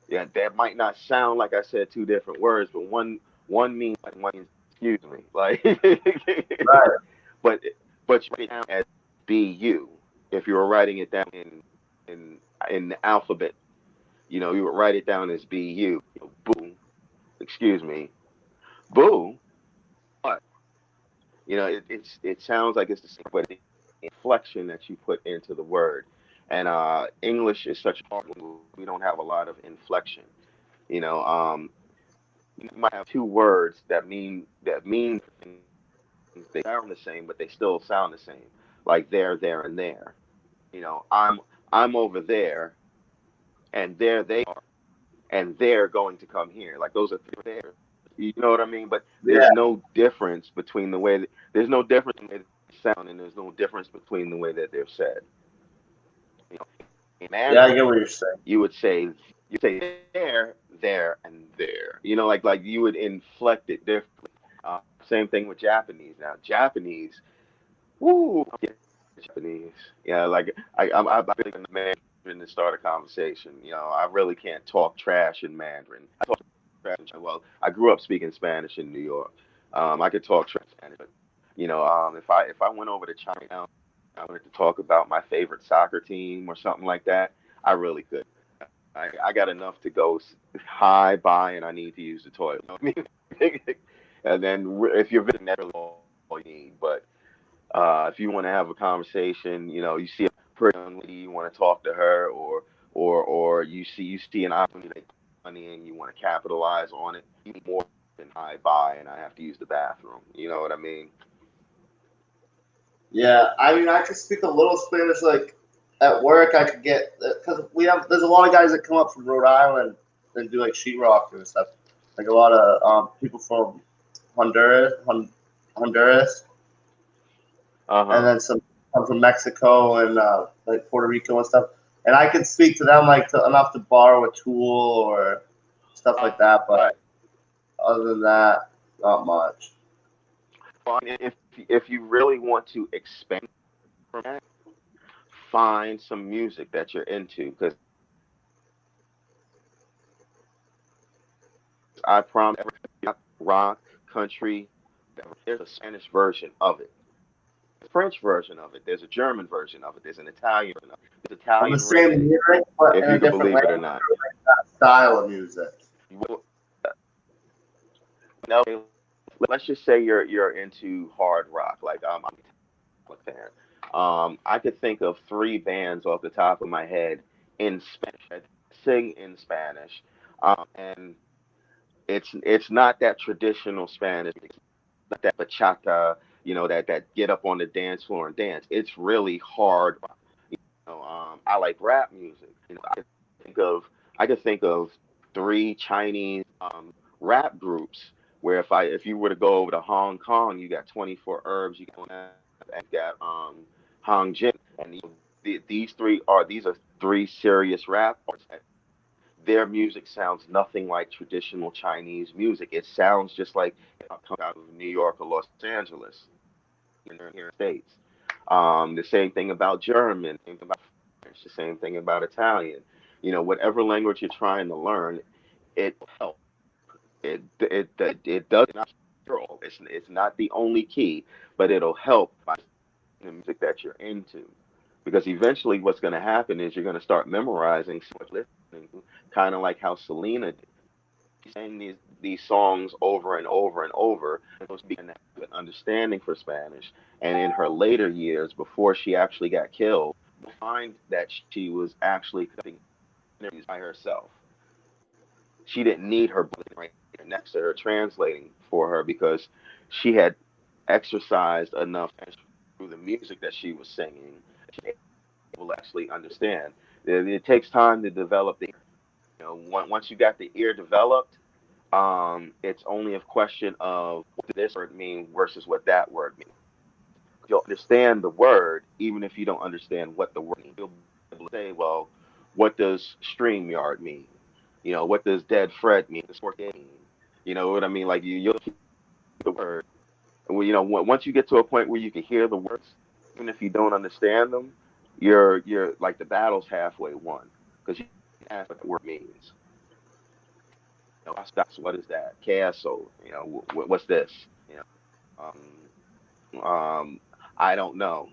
Yeah, that might not sound like I said 2 different words, but one means like one means excuse me, like Right. but you write it down as bu if you were writing it down in the alphabet. You would write it down as bu. Boo, excuse me, boo. But it sounds like it's the same, but the inflection that you put into the word. And English is such a hard language. We don't have a lot of inflection. You know, um, you might have 2 words that mean things. They sound the same, but they still sound the same. Like there, and there. I'm over there, and there they are, and they're going to come here. Like those are 3 there. You know what I mean? But Yeah. there's no difference between there's no difference in the way they sound, and there's no difference between the way that they're said. You know, In Yeah, I get what Mandarin, you're saying. you say there, and there. You know, like you would inflect it differently. Same thing with Japanese. Now, Japanese, woo, yeah, Japanese. Yeah, like I really in Mandarin to start a conversation. You know, I really can't talk trash in Mandarin. I talk trash. Well, I grew up speaking Spanish in New York. I could talk trash in Spanish, but if I went over to China, I wanted to talk about my favorite soccer team or something like that. I really could. I got enough to go hi, bye, and I need to use the toilet. You know what I mean? And then if you're visiting, that's really all you need. But if you want to have a conversation, you see a pretty young lady, you want to talk to her, or you see an opportunity to make money and you want to capitalize on it, you need more than hi, bye, and I have to use the bathroom. You know what I mean? Yeah, I mean, I could speak a little Spanish. Like at work, I could get because there's a lot of guys that come up from Rhode Island and do like sheetrock and stuff. Like a lot of people from Honduras, Uh and huh. then some come from Mexico and like Puerto Rico and stuff. And I could speak to them like enough to borrow a tool or stuff like that. But Right. other than that, not much. Well, I mean, if you really want to expand from that, find some music that you're into because I promise rock, country, there's a Spanish version of it. There's a French version of it. There's a German version of it. There's an Italian version of it. There's On the Italian same reggae, music, but if in you a can different believe it or language, not. style of music. You will- No, let's just say you're into hard rock, like I'm a fan. I could think of three bands off the top of my head in Spanish that sing in Spanish, and it's not that traditional Spanish. It's not that bachata, that get up on the dance floor and dance. It's really hard. I like rap music. Think of I could think of three Chinese rap groups where if you were to go over to Hong Kong, you got 24 Herbs, you got Hong Jin, and these are three serious rap artists. Their music sounds nothing like traditional Chinese music. It sounds just like it comes out of New York or Los Angeles here in the States. The same thing about German, same thing about French, the same thing about Italian. Whatever language you're trying to learn, it helps. It does not control. It's not the only key, but it'll help by the music that you're into. Because eventually, what's going to happen is you're going to start memorizing so much listening, kind of like how Selena did. She sang these songs over and over and over, and so she began to have an understanding for Spanish. And in her later years, before she actually got killed, we find that she was actually conducting interviews by herself. She didn't need her brother right there next to her translating for her because she had exercised enough through the music that she was singing. She was able to actually understand. It takes time to develop the. Once you got the ear developed, it's only a question of what does this word mean versus what that word means. You'll understand the word even if you don't understand what the word means. You'll be able to say, well, what does StreamYard mean? What does dead Fred mean? The sport game. You know what I mean? Like you'll hear the word. And once you get to a point where you can hear the words, even if you don't understand them, you're like the battle's halfway won because you ask what the word means. What is that? KSO. What's this? You know, I don't know.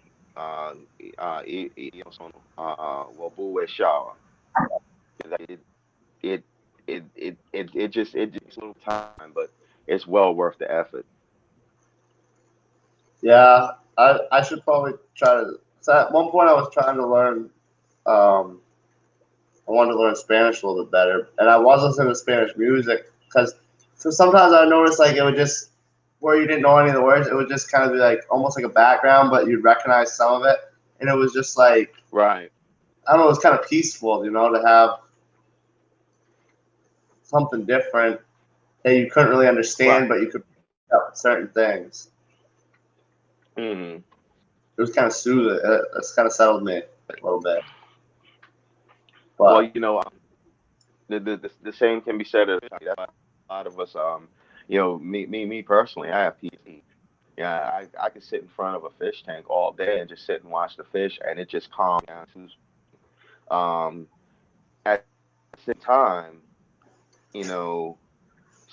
Wabu Shaw. It it it just takes a little time, but it's well worth the effort. Yeah, I should probably try to. So at one point, I was trying to learn. Um, I wanted to learn Spanish a little bit better, and I was listening to Spanish music because so sometimes I noticed like it would just where you didn't know any of the words, it would just kind of be like almost like a background, but you'd recognize some of it, and it was just like Right. I don't know, it was kind of peaceful, to have something different that you couldn't really understand, Right. but you could pick up certain things. Hmm. It was kind of soothing. It's kind of settled me a little bit. Well, But the same can be said of that's why a lot of us, me personally, I have PT. Yeah, I could sit in front of a fish tank all day and just sit and watch the fish, and it just calms down. At the same time, you know,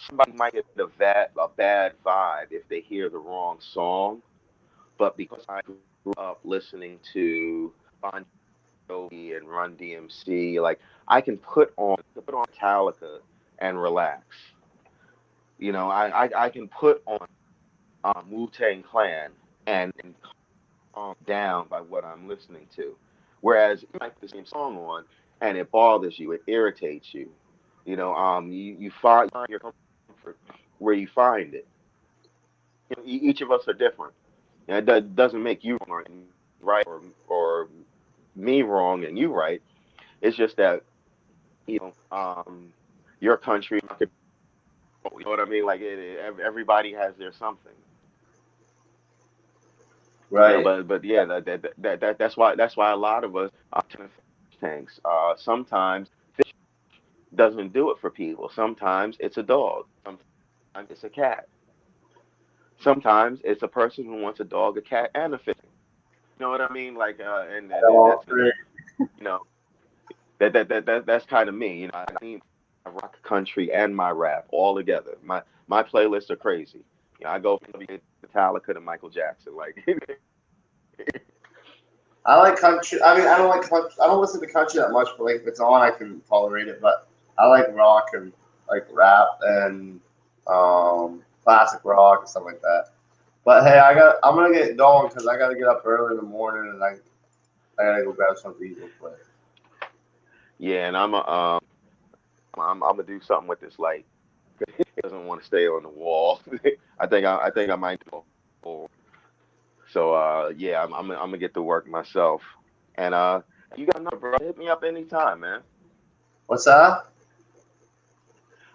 somebody might get a bad vibe if they hear the wrong song, but because I grew up listening to Bon Jovi and Run DMC, like I can put on Metallica and relax. I can put on Wu-Tang Clan and calm down by what I'm listening to. Whereas you might put the same song on and it bothers you, it irritates you. You find your comfort where you find it. Each of us are different. That doesn't make you wrong and right, or me wrong and you right. It's just that your country, you know what I mean? Like everybody has their something. right. But yeah, that's why a lot of us turn to fish tanks. Sometimes fish doesn't do it for people. Sometimes it's a dog. Sometimes it's a cat. Sometimes it's a person who wants a dog, a cat, and a fish. You know what I mean? Like, and All that's three. you know that's kind of me. I need my rock country and my rap all together. My playlists are crazy. I go from Metallica to Michael Jackson. Like, I like country. I mean, I don't like country. I don't listen to country that much, but like if it's on, I can tolerate it. But I like rock and like rap and classic rock and stuff like that. But hey, I'm gonna get going because I gotta get up early in the morning and I gotta go grab something to eat real quick. yeah, and I'm gonna do something with this light. It doesn't want to stay on the wall. I think I might do. So yeah, I'm gonna get to work myself. And you got a number, bro. Hit me up anytime, man. What's that?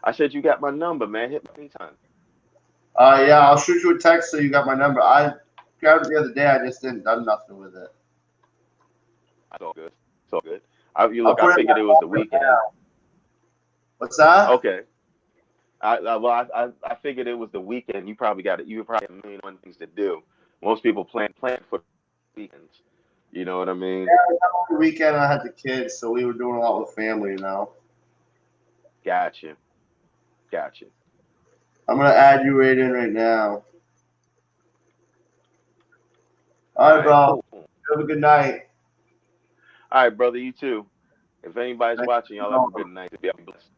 I said you got my number, man. Hit me anytime. Yeah, I'll shoot you a text so you got my number. I grabbed it the other day. I just didn't done nothing with it. It's all good. It's all good. You I'll look. I put it in my figured it was phone the right weekend. now. What's that? Okay. I figured it was the weekend. You probably got it. You probably have a million one things to do. Most people plan for weekends. You know what I mean? The weekend I had the kids, so we were doing a lot with family. Gotcha. Gotcha. I'm gonna add you right in right now. All All right, right. bro. Cool. Have a good night. All right, brother. You too. If anybody's Thanks watching, for y'all have a calling. good night. Be blessed.